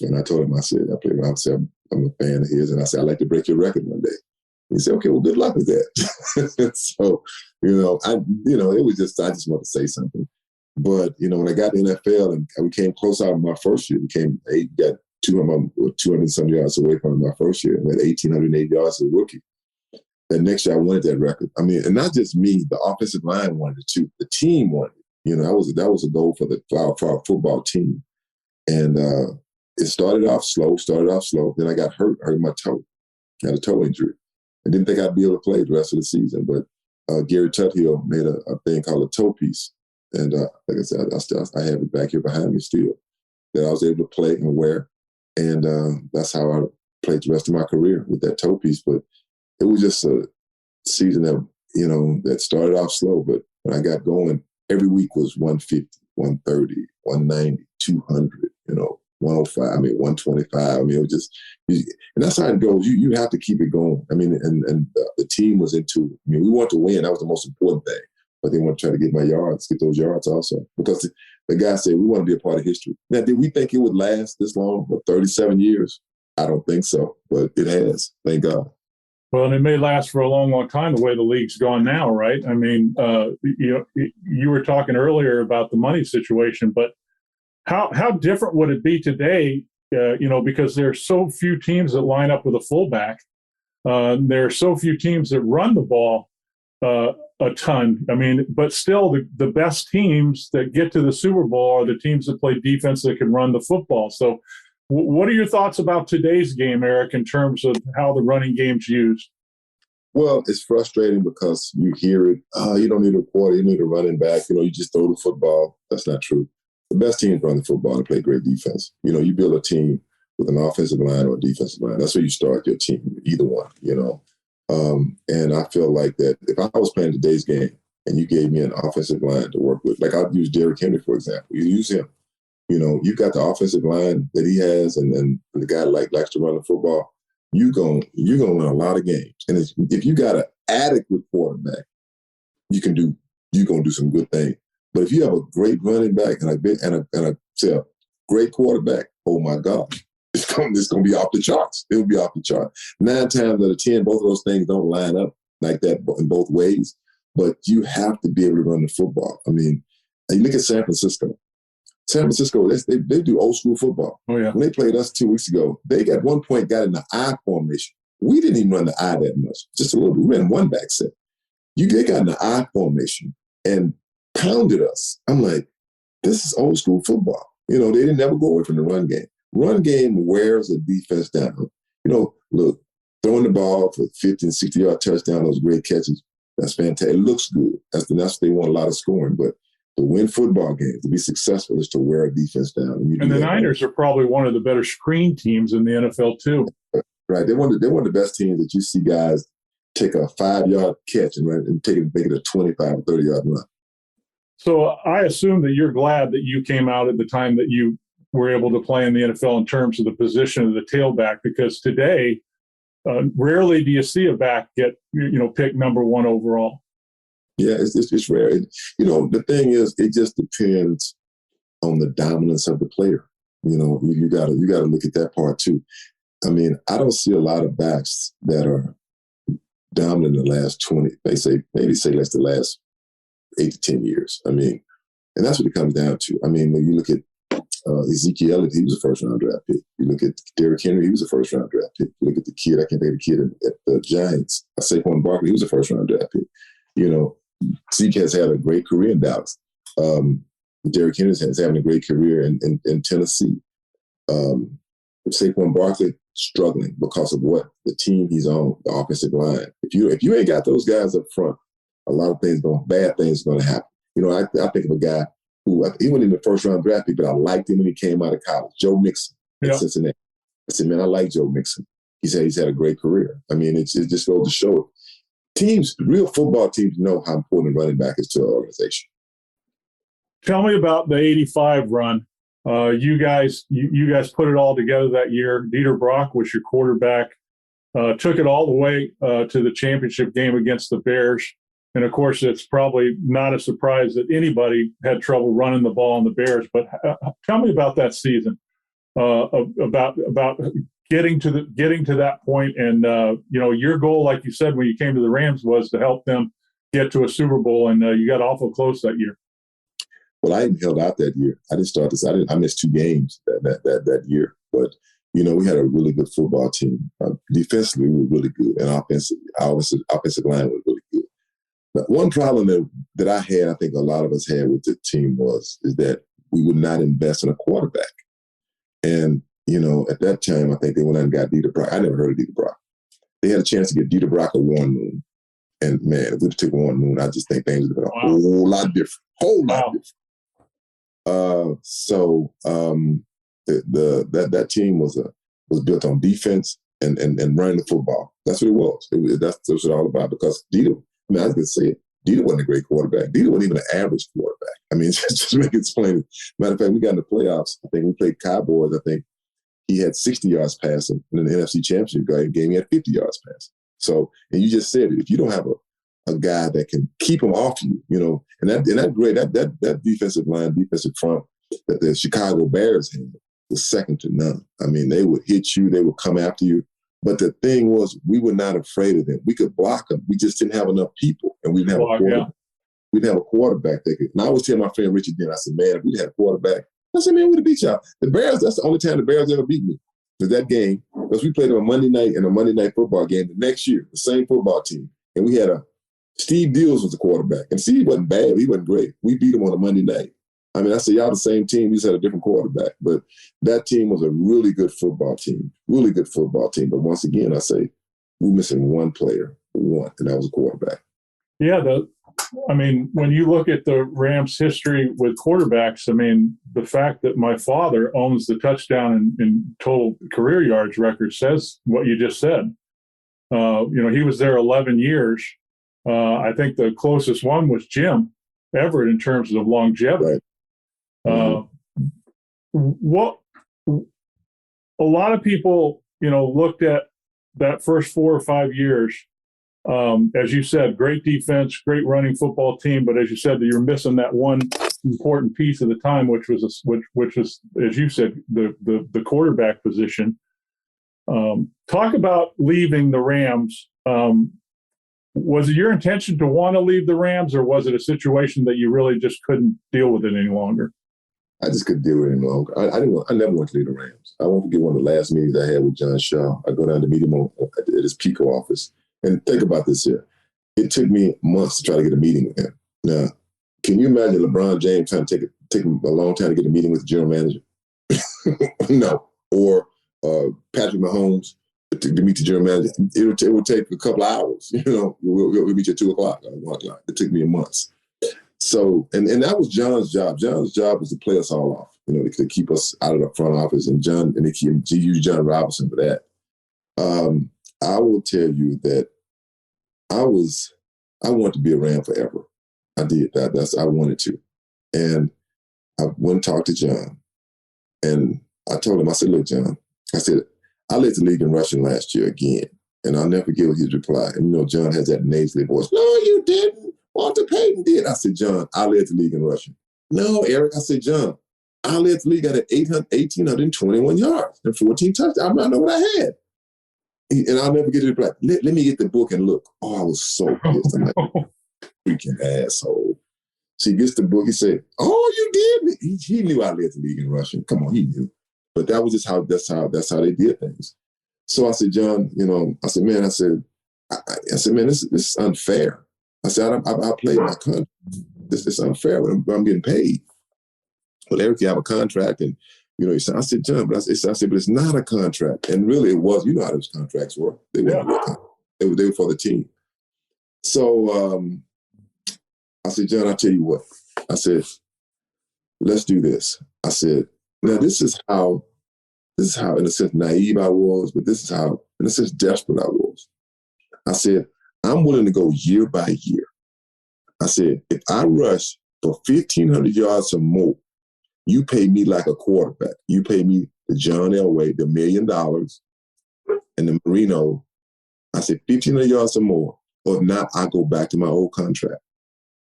And I told him, I said, "I play around." I said, "I'm a fan of his." And I said, "I'd like to break your record one day." And he said, "Okay, well, good luck with that." So, it was just, I just wanted to say something. But, when I got to the NFL and we came close out of my first year, got 200 some yards away from my first year, and had 1,808 yards as a rookie. And next year I wanted that record. I mean, and not just me, the offensive line wanted it too. The team wanted it. You know, that was a goal for our football team. And it started off slow. Then I got hurt my toe. I had a toe injury. I didn't think I'd be able to play the rest of the season, but Gary Tuthill made a thing called a toe piece. And like I said, I have it back here behind me still, that I was able to play and wear. And that's how I played the rest of my career, with that toe piece. But it was just a season that, you know, that started off slow. But when I got going, every week was 150, 130, 190, 200, you know, 105, 125. I mean, it was just, and that's how it goes. You have to keep it going. I mean, and the team was into it. I mean, we wanted to win. That was the most important thing. But they want to try to get those yards also. Because the guy said, we want to be a part of history. Now, did we think it would last this long, for 37 years? I don't think so, but it has. Thank God. Well, and it may last for a long, long time the way the league's gone now, right? I mean, you were talking earlier about the money situation, but how different would it be today, because there are so few teams that line up with a fullback. There are so few teams that run the ball a ton. I mean, but still the best teams that get to the Super Bowl are the teams that play defense that can run the football. So what are your thoughts about today's game, Eric, in terms of how the running game's used? Well, it's frustrating because you hear it. You don't need a quarter. You need a running back. You just throw the football. That's not true. The best teams run the football and play great defense. You build a team with an offensive line or a defensive line. That's where you start your team, either one, And I feel like that if I was playing today's game and you gave me an offensive line to work with, like I'd use Derrick Henry, for example. You use him. You got the offensive line that he has, and then the guy likes to run the football. You're gonna win a lot of games. And if you got an adequate quarterback, you're gonna do some good things. But if you have a great running back and a great quarterback, oh my God, it's gonna be off the charts. It will be off the chart. 9 times out of 10, both of those things don't line up like that in both ways. But you have to be able to run the football. I mean, you look at San Francisco. San Francisco, they do old school football. Oh, yeah. When they played us 2 weeks ago, they at one point got in the I formation. We didn't even run the I that much, just a little bit. We ran one back set. They got in the I formation and pounded us. I'm like, this is old school football. They didn't never go away from the run game. Run game wears a defense down. Look, throwing the ball for 50 and 60-yard touchdown, those great catches, that's fantastic. It looks good. That's what they want, a lot of scoring. But to win football games, to be successful, is to wear a defense down. And the Niners are probably one of the better screen teams in the NFL, too. Right. They're one of the best teams that you see guys take a 5-yard catch and make it a 25 or 30-yard run. So I assume that you're glad that you came out at the time that you were able to play in the NFL in terms of the position of the tailback, because today, rarely do you see a back get, picked number 1 overall. Yeah, it's rare. The thing is, it just depends on the dominance of the player. You gotta look at that part too. I mean, I don't see a lot of backs that are dominant in the last 20. Maybe say less the last 8 to 10 years. I mean, and that's what it comes down to. I mean, when you look at Ezekiel Elliott, he was a first-round draft pick. You look at Derrick Henry, he was a first-round draft pick. You look at the kid, I can't think of the kid at the Giants, Saquon Barkley, he was a first-round draft pick. Zeke has had a great career in Dallas. Derrick Henry is having a great career in Tennessee. Saquon Barkley struggling because of what the team he's on, the offensive line. If you ain't got those guys up front, a lot of bad things are going to happen. I think of a guy who he wasn't in the first-round draft pick, but I liked him when he came out of college. Joe Mixon in Cincinnati. I said, man, I like Joe Mixon. He said he's had a great career. I mean, it just goes to show teams, real football teams, know how important running back is to an organization. Tell me about the '85 run. You guys put it all together that year. Dieter Brock was your quarterback. Took it all the way to the championship game against the Bears. And of course, it's probably not a surprise that anybody had trouble running the ball on the Bears. But tell me about that season, about getting to that point. And your goal, like you said when you came to the Rams, was to help them get to a Super Bowl, and you got awful close that year. Well, I hadn't held out that year. I didn't start this. I missed 2 games that year. But We had a really good football team. Defensively, we were really good, and offensively, our offensive line was really good. But one problem that I had, I think a lot of us had with the team is that we would not invest in a quarterback. And, at that time, I think they went out and got Dieter Brock. I never heard of Dieter Brock. They had a chance to get Dieter Brock or Warren Moon. And, man, if we took Warren Moon, I just think things would have been a whole lot different. That team was built on defense and running the football. That's what it was. That's what it was all about. Because Dieter, I was going to say it, Dieter wasn't a great quarterback. Dieter wasn't even an average quarterback. I mean, just to make it plain. Matter of fact, we got in the playoffs. I think we played Cowboys. I think he had 60 yards passing. And in the NFC Championship game, he had 50 yards passing. So, and you just said it. If you don't have a guy that can keep him off you, and that great that defensive line, defensive front that the Chicago Bears had was second to none. I mean, they would hit you, they would come after you. But the thing was, we were not afraid of them. We could block them. We just didn't have enough people, and we didn't have a quarterback. Yeah. We didn't have a quarterback that could. And I always tell my friend Richard Dent, I said, man, if we had a quarterback, I said, man, we'd have beat y'all. The Bears, that's the only time the Bears ever beat me. Was that game, because we played them on Monday night in a Monday night football game the next year, the same football team. And we had Steve Dills was the quarterback. And Steve wasn't bad. He wasn't great. We beat him on a Monday night. I mean, I say, y'all the same team. We just had a different quarterback. But that team was a really good football team. Really good football team. But once again, I say, we're missing one player, and that was a quarterback. Yeah, when you look at the Rams' history with quarterbacks, the fact that my father owns the touchdown and total career yards record says what you just said. He was there 11 years. I think the closest one was Jim Everett in terms of longevity. Right. What a lot of people, looked at that first 4 or 5 years. As you said, great defense, great running football team, but as you said, you're missing that one important piece of the time, which was as you said, the quarterback position. Talk about leaving the Rams. Was it your intention to want to leave the Rams, or was it a situation that you really just couldn't deal with it any longer? I just couldn't deal with it any longer. I never wanted to leave the Rams. I won't forget one of the last meetings I had with John Shaw. I go down to meet him at his Pico office. And think about this here. It took me months to try to get a meeting with him. Now, can you imagine LeBron James trying to take him a long time to get a meeting with the general manager? No. Or Patrick Mahomes to meet the general manager. It would take a couple of hours. We'll meet you at 2 o'clock or 1 o'clock. It took me a month. So, and that was John's job. John's job was to play us all off, to keep us out of the front office. And he used John Robinson for that. I will tell you that I wanted to be a Ram forever. I did that. I wanted to. And I went and talked to John. And I told him, I said, look, John, I said, I led the league in rushing last year again. And I'll never forget his reply. And John has that nasally voice. No, you didn't. Walter Payton did. I said, John, I led the league in rushing. No, Eric, I said, John, I led the league at 1,821 yards and 14 touchdowns. I know what I had. And I'll never get it back. Let me get the book and look. Oh, I was so pissed. I'm like, freaking asshole. So he gets the book. He said, oh, you did? He knew I led the league in rushing. Come on, he knew. But that was just that's how they did things. So I said, John, I said, man, man, this is unfair. I said, I played my contract. This is unfair. I'm getting paid. Well, Eric, you have a contract, and I said, John, but I said, but it's not a contract. And really, it was. You know how those contracts were. They weren't real contracts. They were for the team. So I said, John, I'll tell you what. I said, let's do this. I said, now this is how, in a sense, naive I was, but this is how, in a sense, desperate I was. I said, I'm willing to go year by year. I said, if I rush for 1,500 yards or more, you pay me like a quarterback. You pay me the John Elway, the $1 million, and the Marino. I said, 1,500 yards or more, or if not, I go back to my old contract.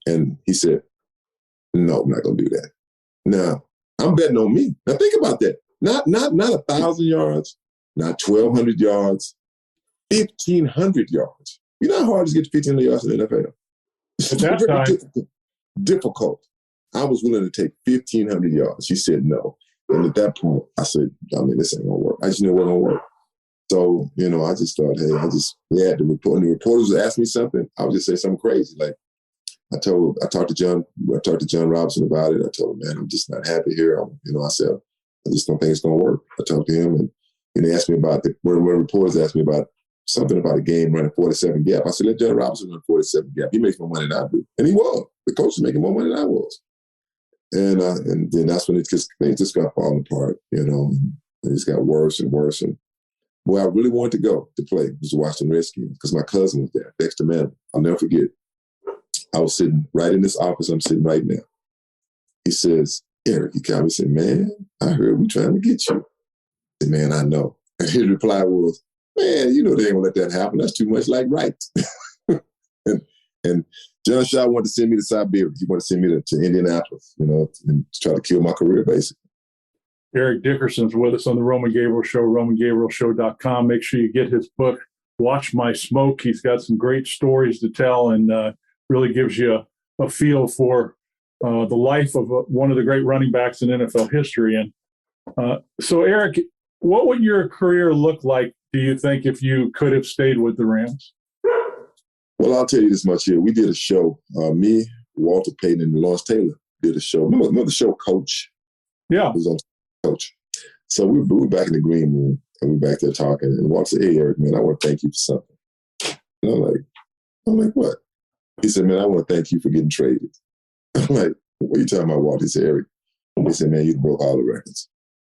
And he said, no, I'm not going to do that. Now, I'm betting on me. Now, think about that. Not 1,000 yards, not 1,200 yards, 1,500 yards. You know how hard it is to get to 1,500 yards in the NFL? At that time. Difficult. I was willing to take 1,500 yards. She said no. And at that point, I said, I mean, this ain't gonna work. I just knew it wasn't gonna work. So, I just thought, hey, the report. And the reporters would ask me something, I would just say something crazy. Like I talked to John Robinson about it. I told him, man, I'm just not happy here. I said, I just don't think it's gonna work. I talked to him, and they asked me about when reporters asked me about something about a game running 47 gap. I said, let John Robinson run 47 gap. He makes more money than I do. And he was. The coach was making more money than I was. And then that's when things just got falling apart, and it just got worse and worse. And where I really wanted to go to play was the Washington Redskins because my cousin was there, Dexter Mann. I'll never forget. I was sitting right in this office I'm sitting right now. He says, Eric, he called me and said, man, I heard we trying to get you. I said, man, I know. And his reply was, man, they ain't gonna let that happen. That's too much like right. and John Shaw wanted to send me to Siberia. He wanted to send me to Indianapolis, and to try to kill my career, basically. Eric Dickerson's with us on the Roman Gabriel Show, RomanGabrielShow.com. Make sure you get his book, Watch My Smoke. He's got some great stories to tell and really gives you a feel for the life of one of the great running backs in NFL history. And so, Eric, what would your career look like, do you think, if you could have stayed with the Rams? Well, I'll tell you this much here. We did a show. Me, Walter Payton, and Lawrence Taylor did a show. Remember the show Coach? Yeah. It was on Coach. So we were back in the green room, and we were back there talking. And Walter said, hey, Eric, man, I want to thank you for something. And I'm like, what? He said, man, I want to thank you for getting traded. I'm like, what are you talking about, Walter? He said, Eric. He said, man, you broke all the records.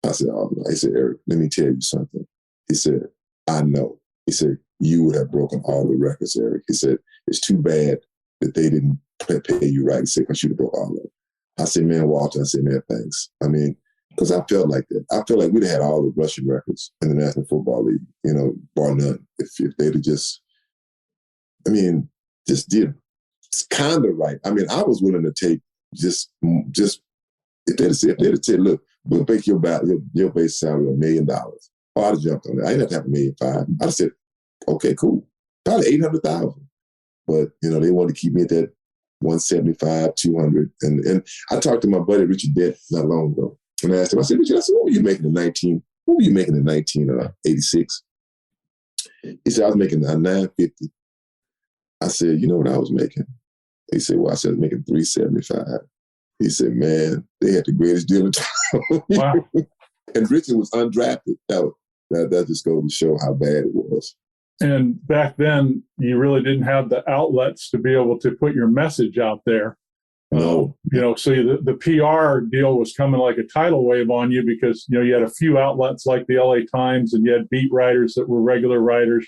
I said, oh, no. He said, Eric, let me tell you something. He said, I know. He said, you would have broken all the records, Eric. He said, it's too bad that they didn't pay you right. He said, because you'd have broke all of them. I said, man, Walter, I said, man, thanks. I mean, because I felt like that. I felt like we'd have had all the rushing records in the National Football League, bar none. If they'd have just did kind of right. I mean, I was willing to take just if they'd have said, look, we'll make your base salary $1 million. Oh, I'd have jumped on that. I didn't have to have $1.5 million. I'd have said, okay, cool. Probably 800,000. But, they wanted to keep me at that 175, 200. And I talked to my buddy Richard Dent not long ago. And I asked him, I said, Richard, what were you making in 1986? He said, I was making $950. I said, you know what I was making? He said, well, I said I was making $375. He said, man, they had the greatest deal of time. Wow. And Richard was undrafted. That just goes to show how bad it was. And back then, you really didn't have the outlets to be able to put your message out there. No. So the PR deal was coming like a tidal wave on you because, you had a few outlets like the LA Times and you had beat writers that were regular writers.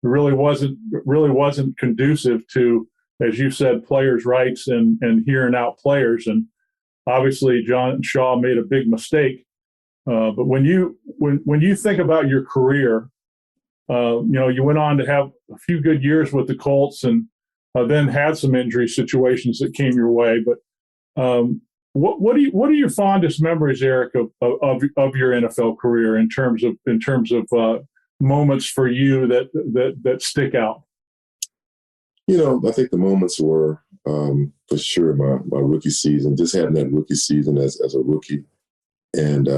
It really wasn't conducive to, as you said, players' rights and hearing out players. And obviously, John Shaw made a big mistake. But when you think about your career, you went on to have a few good years with the Colts and then had some injury situations that came your way. But what are your fondest memories, Eric, of your NFL career in terms of moments for you that stick out? I think the moments were for sure my rookie season, just having that rookie season as a rookie and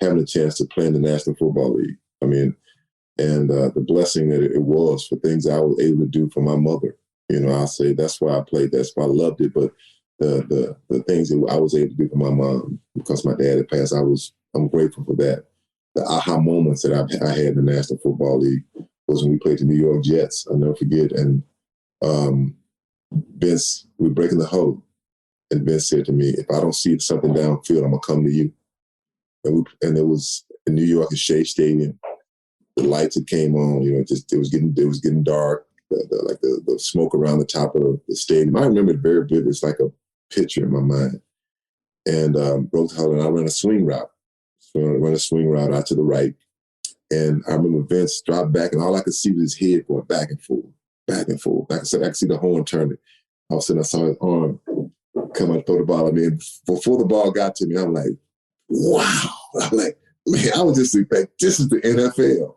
having a chance to play in the National Football League. I mean, and the blessing that it was for things I was able to do for my mother. I say that's why I played. That's why I loved it. But the things that I was able to do for my mom, because my dad had passed, I'm grateful for that. The aha moments that I had in the National Football League was when we played the New York Jets. I'll never forget. And Vince, we were breaking the huddle, and Vince said to me, "If I don't see something downfield, I'm gonna come to you." And it was in New York at Shea Stadium. The lights that came on, it was getting dark. The smoke around the top of the stadium. I remember it very vivid. It's like a picture in my mind. And broke the huddle, and I ran a swing route. So I ran a swing route out to the right. And I remember Vince dropped back, and all I could see was his head going back and forth, back and forth. Like I said, I could see the horn turning. All of a sudden, I saw his arm come and throw the ball. I mean, before the ball got to me, I'm like, wow. I'm like, man, I was just like, this is the NFL.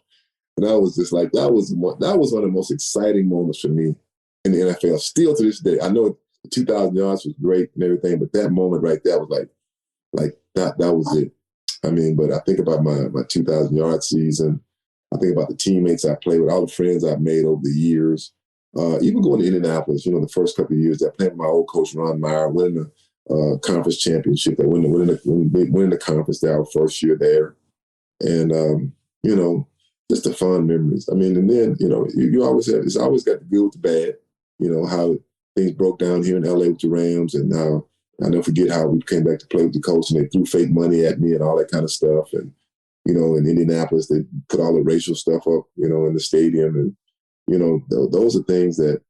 And I was just like, that was one of the most exciting moments for me in the NFL. Still to this day, I know the 2,000 yards was great and everything, but that moment right there was like that was it. I mean, but I think about my 2,000-yard season. I think about the teammates I played with, all the friends I've made over the years. Even going to Indianapolis, the first couple of years, that playing with my old coach, Ron Meyer, winning the conference championship, winning the conference there our first year there. And, just the fun memories. I mean, and then, you always have, it's always got the good with the bad, how things broke down here in LA with the Rams, and how I never forget how we came back to play with the coach and they threw fake money at me and all that kind of stuff. And, in Indianapolis, they put all the racial stuff up, in the stadium. And, those are things that,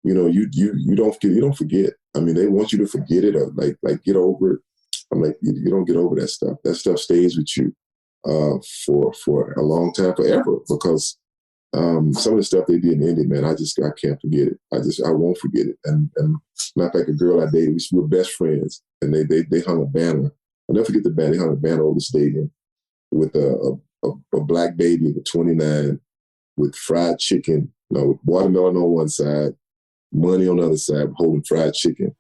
you don't forget. I mean, they want you to forget it or like get over it. I'm like, you don't get over that stuff. That stuff stays with you for a long time, forever, because some of the stuff they did in Indy, man, I can't forget it. I won't forget it. And matter of fact, a girl I dated, we were best friends, and they hung a banner. I'll never forget the banner. They hung a banner over the stadium with a black baby with 29, with fried chicken, with watermelon on one side, money on the other side, holding fried chicken.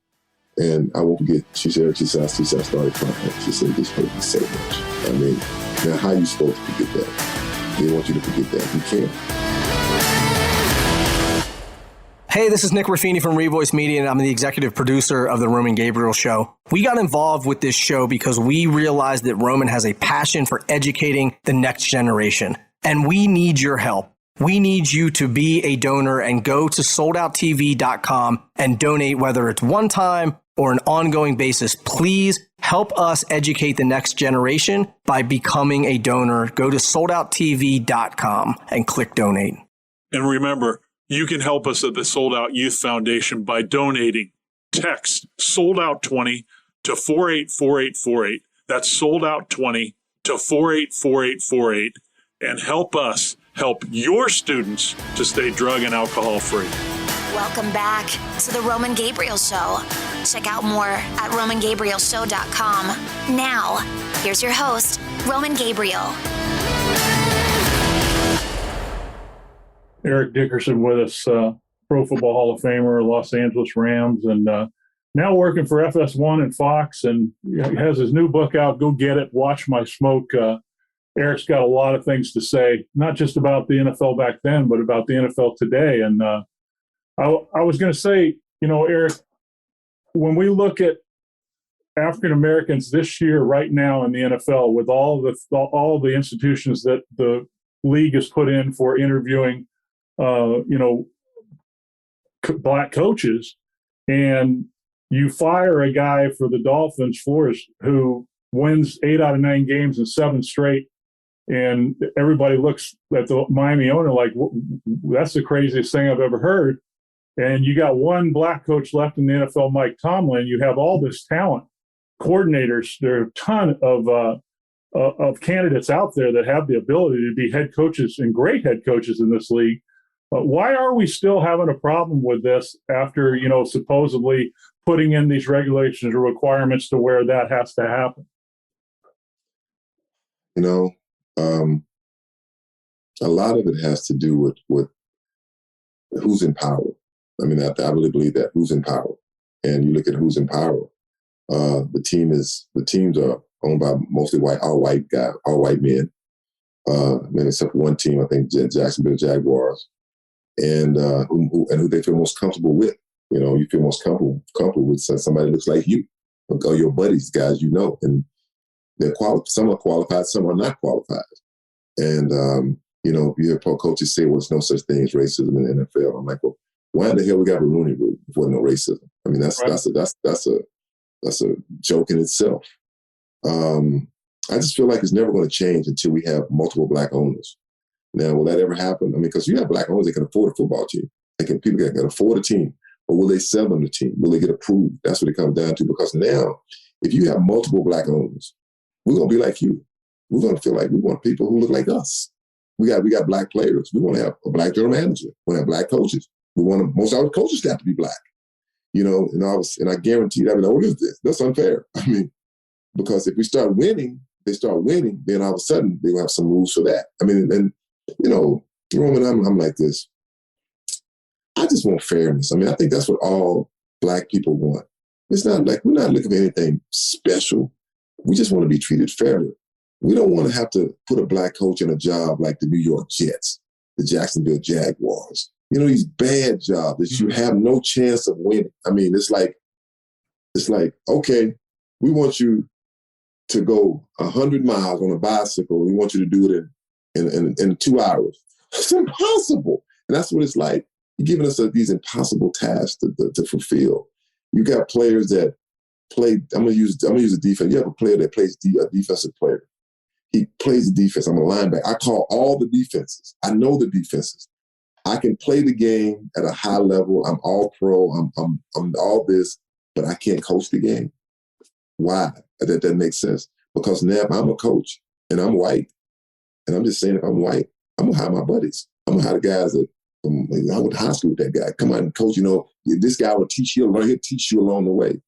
And I won't forget, she said I started crying. She said, this hurt me so much. I mean, now how are you supposed to forget that? They want you to forget that. You can't. Hey, this is Nick Raffini from Revoice Media, and I'm the executive producer of The Roman Gabriel Show. We got involved with this show because we realized that Roman has a passion for educating the next generation, and we need your help. We need you to be a donor and go to soldouttv.com and donate, whether it's one time or an ongoing basis. Please help us educate the next generation by becoming a donor. Go to soldouttv.com and click donate. And remember, you can help us at the Sold Out Youth Foundation by donating. Text Sold Out 20 to 484848. That's Sold Out 20 to 484848. And help us help your students to stay drug and alcohol free. Welcome back to the Roman Gabriel Show. Check out more at RomanGabrielShow.com. Now, here's your host, Roman Gabriel. Eric Dickerson with us, Pro Football Hall of Famer, Los Angeles Rams, and now working for FS1 and Fox, and he has his new book out. Go get it. Watch My Smoke. Eric's got a lot of things to say, not just about the NFL back then, but about the NFL today. And I was going to say, Eric, when we look at African Americans this year, right now in the NFL, with all the institutions that the league has put in for interviewing, black coaches, and you fire a guy for the Dolphins, Flores, who wins 8 out of 9 games and 7 straight. And everybody looks at the Miami owner like, that's the craziest thing I've ever heard. And you got one black coach left in the NFL, Mike Tomlin. You have all this talent, coordinators. There are a ton of candidates out there that have the ability to be head coaches and great head coaches in this league. But why are we still having a problem with this after, supposedly putting in these regulations or requirements to where that has to happen? A lot of it has to do with who's in power. I mean, I really believe that who's in power. And you look at who's in power. The teams are owned by mostly all white men. Except for one team, I think Jacksonville Jaguars, and who they feel most comfortable with. You feel most comfortable with somebody that looks like you, or your buddies, guys and they're some are qualified, some are not qualified. And you hear coaches say, "Well, there's no such thing as racism in the NFL." I'm like, well, why in the hell we got a Rooney Rule if there was no racism? I mean, that's a joke in itself. I just feel like it's never going to change until we have multiple black owners. Now, will that ever happen? I mean, because you have black owners that can afford a football team. People that can afford a team, but will they sell them the team? Will they get approved? That's what it comes down to. Because now, if you have multiple black owners, we're going to be like you. We're going to feel like we want people who look like us. We got black players. We want to have a black general manager. We want to have black coaches. We want most of our coaches to have to be black. And I guarantee that. What is this? That's unfair. I mean, because if we start winning, then all of a sudden they'll have some rules for that. I mean, and Roman, I'm like this. I just want fairness. I mean, I think that's what all black people want. It's not like we're not looking for anything special. We just want to be treated fairly. We don't want to have to put a black coach in a job like the New York Jets, the Jacksonville Jaguars. These bad jobs that you have no chance of winning. I mean, it's like, okay, we want you to go 100 miles on a bicycle. We want you to do it in 2 hours. It's impossible. And that's what it's like. You're giving us these impossible tasks to fulfill. You got players that play. I'm gonna use a defense. You have a player that plays a defensive player. He plays the defense. I'm a linebacker. I call all the defenses. I know the defenses. I can play the game at a high level. I'm all pro. I'm all this, but I can't coach the game. Why? That makes sense. Because now I'm a coach and I'm white, and I'm just saying if I'm white, I'm gonna hire my buddies. I'm gonna hire the guys that I went to high school with that guy. Come on, and coach. This guy will teach you. He'll teach you along the way.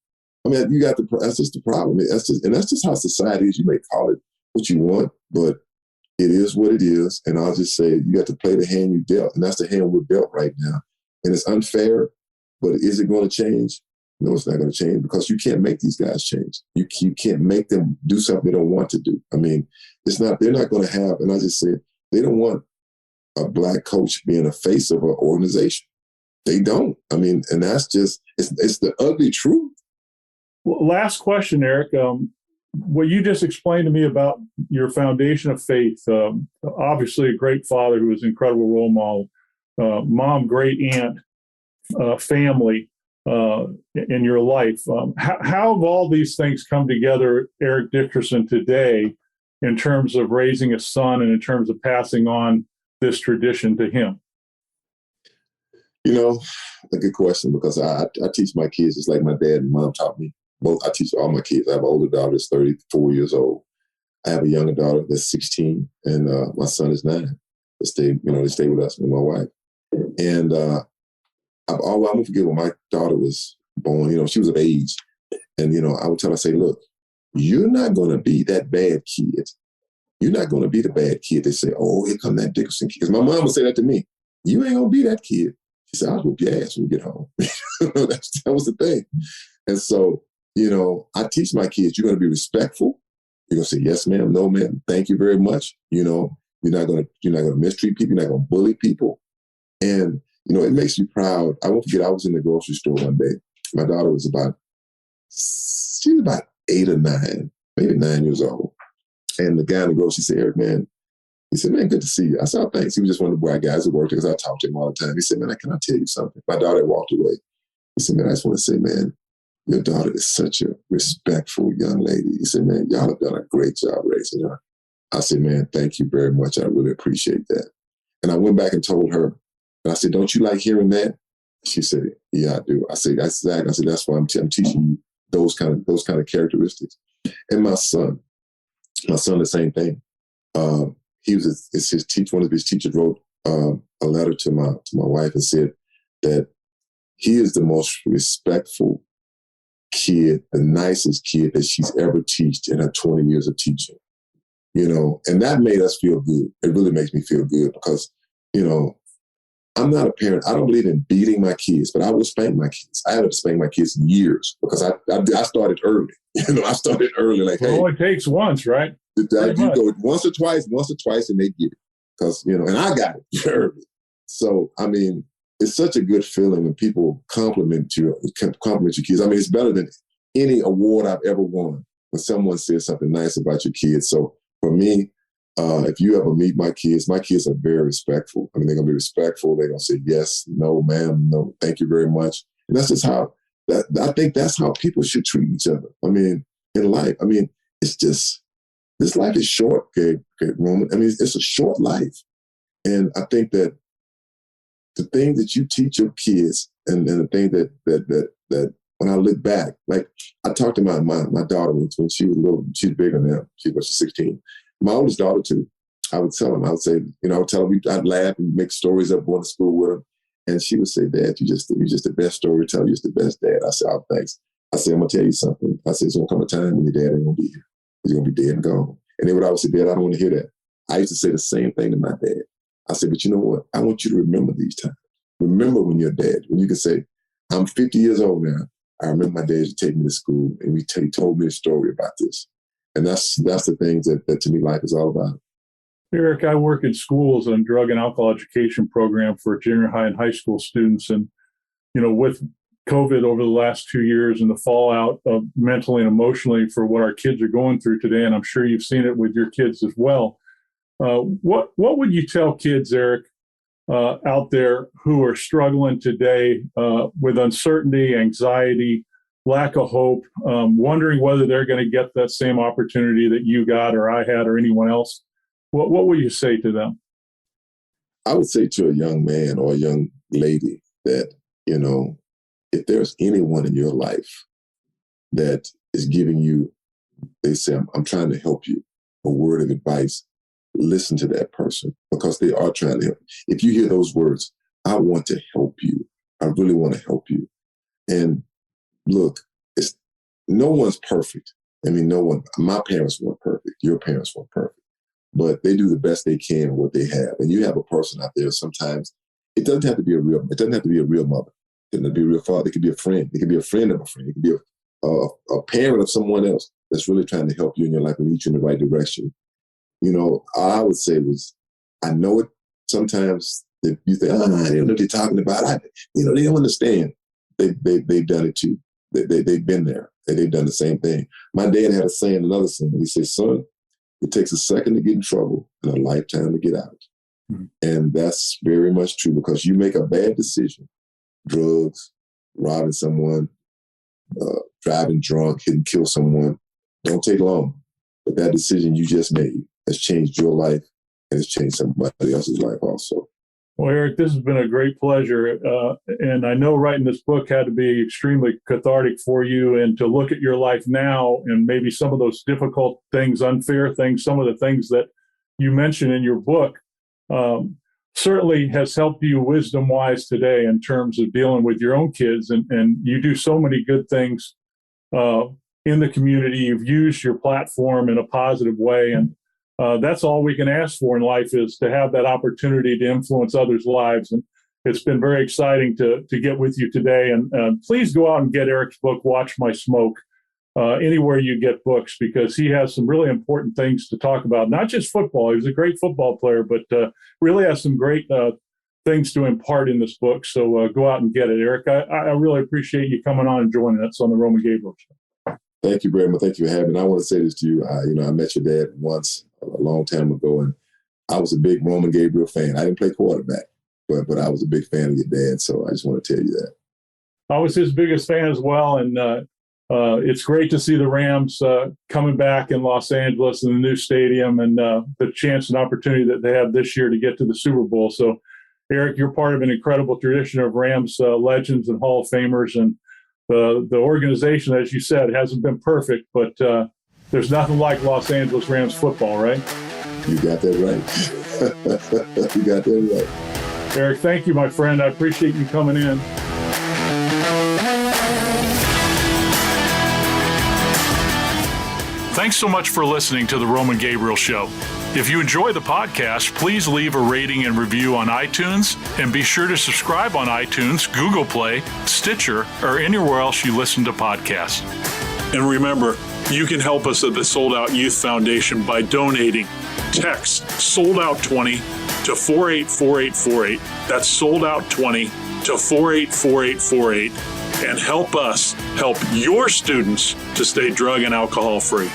I mean, that's just the problem. That's just how society is. You may call it what you want, but it is what it is. And I'll just say you got to play the hand you dealt, and that's the hand we're dealt right now. And it's unfair, but is it going to change? No, it's not going to change because you can't make these guys change. You can't make them do something they don't want to do. I mean, they're not going to have, and I just said, they don't want a black coach being a face of an organization. They don't. I mean, and that's just, it's the ugly truth. Well, last question, Eric. What you just explained to me about your foundation of faith, obviously a great father who was an incredible role model, mom, great aunt, family in your life. How have all these things come together, Eric Dickerson, today in terms of raising a son and in terms of passing on this tradition to him? A good question, because I teach my kids just like my dad and mom taught me. I teach all my kids. I have an older daughter that's 34 years old. I have a younger daughter that's 16, and my son is 9. They stay with us and my wife. And I won't forget when my daughter was born. She was of age, and I would tell her, say, look, you're not going to be that bad kid. You're not going to be the bad kid. They say, oh, here come that Dickerson kid. Because my mom would say that to me. You ain't going to be that kid. She said, I'll whoop your ass when you get home. That was the thing. And so, I teach my kids, you're going to be respectful. You're going to say, yes, ma'am, no, ma'am, thank you very much. You're not going to mistreat people. You're not going to bully people. And, it makes you proud. I won't forget, I was in the grocery store one day. My daughter was about 8 or 9, maybe 9 years old. And the guy in the grocery said, Eric, man, he said, man, good to see you. I said, oh, thanks. He was just one of the black guys that worked there because I talked to him all the time. He said, man, can I tell you something? My daughter walked away. He said, man, I just want to say, man, your daughter is such a respectful young lady. He said, man, y'all have done a great job raising her. I said, man, thank you very much. I really appreciate that. And I went back and told her, and I said, don't you like hearing that? She said, yeah, I do. I said, exactly. I said, that's why I'm teaching you those kind of characteristics. And my son, the same thing. One of his teachers wrote a letter to my wife and said that he is the most respectful kid, the nicest kid that she's ever taught in her 20 years of teaching. And that made us feel good. It really makes me feel good because, I'm not a parent. I don't believe in beating my kids, but I will spank my kids. I haven't spanked my kids in years because I started early. I started early. Like, well, hey, it takes once, right? You go once or twice, and they get it. Because, and I got it early. So, I mean, it's such a good feeling when people compliment your kids. I mean, it's better than any award I've ever won when someone says something nice about your kids. So for me, if you ever meet my kids are very respectful. I mean, they're going to be respectful. They're going to say, yes, no, ma'am, no, thank you very much. And that's just I think that's how people should treat each other. I mean, in life, I mean, it's just, this life is short, Roman. I mean, it's a short life. And I think that the thing that you teach your kids and the thing that when I look back, like I talked to my daughter when she was little, she's bigger now. She's 16. My oldest daughter too. I would tell him, I would say, I would tell her, I'd laugh and make stories up going to school with her. And she would say, Dad, you're just the best storyteller. You're just the best dad. I said, oh, thanks. I said, I'm going to tell you something. I said, it's going to come a time when your dad ain't going to be here. He's going to be dead and gone. And they would always say, Dad, I don't want to hear that. I used to say the same thing to my dad. I said, but you know what? I want you to remember these times. Remember when you're dead, when you can say, I'm 50 years old now. I remember my dad used to take me to school and he told me a story about this. And that's the things that to me life is all about. Eric, I work in schools and drug and alcohol education program for junior high and high school students. And, with COVID over the last 2 years and the fallout of mentally and emotionally for what our kids are going through today, and I'm sure you've seen it with your kids as well. What would you tell kids, Eric, out there who are struggling today with uncertainty, anxiety, lack of hope, wondering whether they're going to get that same opportunity that you got or I had or anyone else? What would you say to them? I would say to a young man or a young lady that, if there's anyone in your life that is giving you, they say, I'm trying to help you, a word of advice, listen to that person because they are trying to help. If you hear those words, I want to help you. I really want to help you. And look, no one's perfect. I mean, my parents weren't perfect. Your parents weren't perfect. But they do the best they can with what they have. And you have a person out there, sometimes it doesn't have to be a real mother. It doesn't have to be a real father. It could be a friend. It could be a friend of a friend. It could be a parent of someone else that's really trying to help you in your life and lead you in the right direction. All I would say was, I know it sometimes that you think, they don't know what they're talking about. They don't understand. They've done it too. They've been there. They've done the same thing. My dad had another saying. He said, son, it takes a second to get in trouble and a lifetime to get out. Mm-hmm. And that's very much true because you make a bad decision, drugs, robbing someone, driving drunk, kill someone, don't take long. But that decision you just made has changed your life and it's changed somebody else's life also. Well, Eric, this has been a great pleasure. And I know writing this book had to be extremely cathartic for you, and to look at your life now and maybe some of those difficult things, unfair things, some of the things that you mentioned in your book certainly has helped you wisdom-wise today in terms of dealing with your own kids. And you do so many good things in the community. You've used your platform in a positive way. And that's all we can ask for in life, is to have that opportunity to influence others' lives. And it's been very exciting to get with you today. And please go out and get Eric's book, Watch My Smoke, anywhere you get books, because he has some really important things to talk about. Not just football. He was a great football player, but really has some great things to impart in this book. So go out and get it, Eric. I really appreciate you coming on and joining us on the Roman Gabriel Show. Thank you very much. Thank you for having me. And I want to say this to you. I met your dad once a long time ago, and I was a big Roman Gabriel fan. I didn't play quarterback, but I was a big fan of your dad. So I just want to tell you that. I was his biggest fan as well. And it's great to see the Rams coming back in Los Angeles in the new stadium, and the chance and opportunity that they have this year to get to the Super Bowl. So, Eric, you're part of an incredible tradition of Rams legends and Hall of Famers. And the organization, as you said, hasn't been perfect, but there's nothing like Los Angeles Rams football, right? You got that right. You got that right. Eric, thank you, my friend. I appreciate you coming in. Thanks so much for listening to The Roman Gabriel Show. If you enjoy the podcast, please leave a rating and review on iTunes, and be sure to subscribe on iTunes, Google Play, Stitcher, or anywhere else you listen to podcasts. And remember, you can help us at the Sold Out Youth Foundation by donating. Text Sold Out 20 to 484848. That's Sold Out 20 to 484848. And help us help your students to stay drug and alcohol free.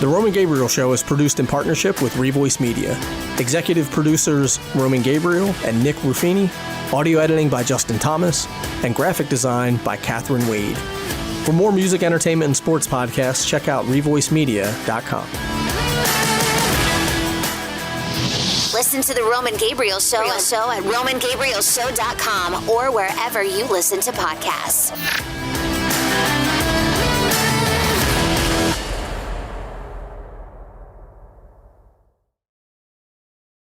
The Roman Gabriel Show is produced in partnership with Revoice Media. Executive producers Roman Gabriel and Nick Ruffini. Audio editing by Justin Thomas. And graphic design by Catherine Wade. For more music, entertainment, and sports podcasts, check out revoicemedia.com. Listen to The Roman Gabriel Show at RomanGabrielShow.com or wherever you listen to podcasts.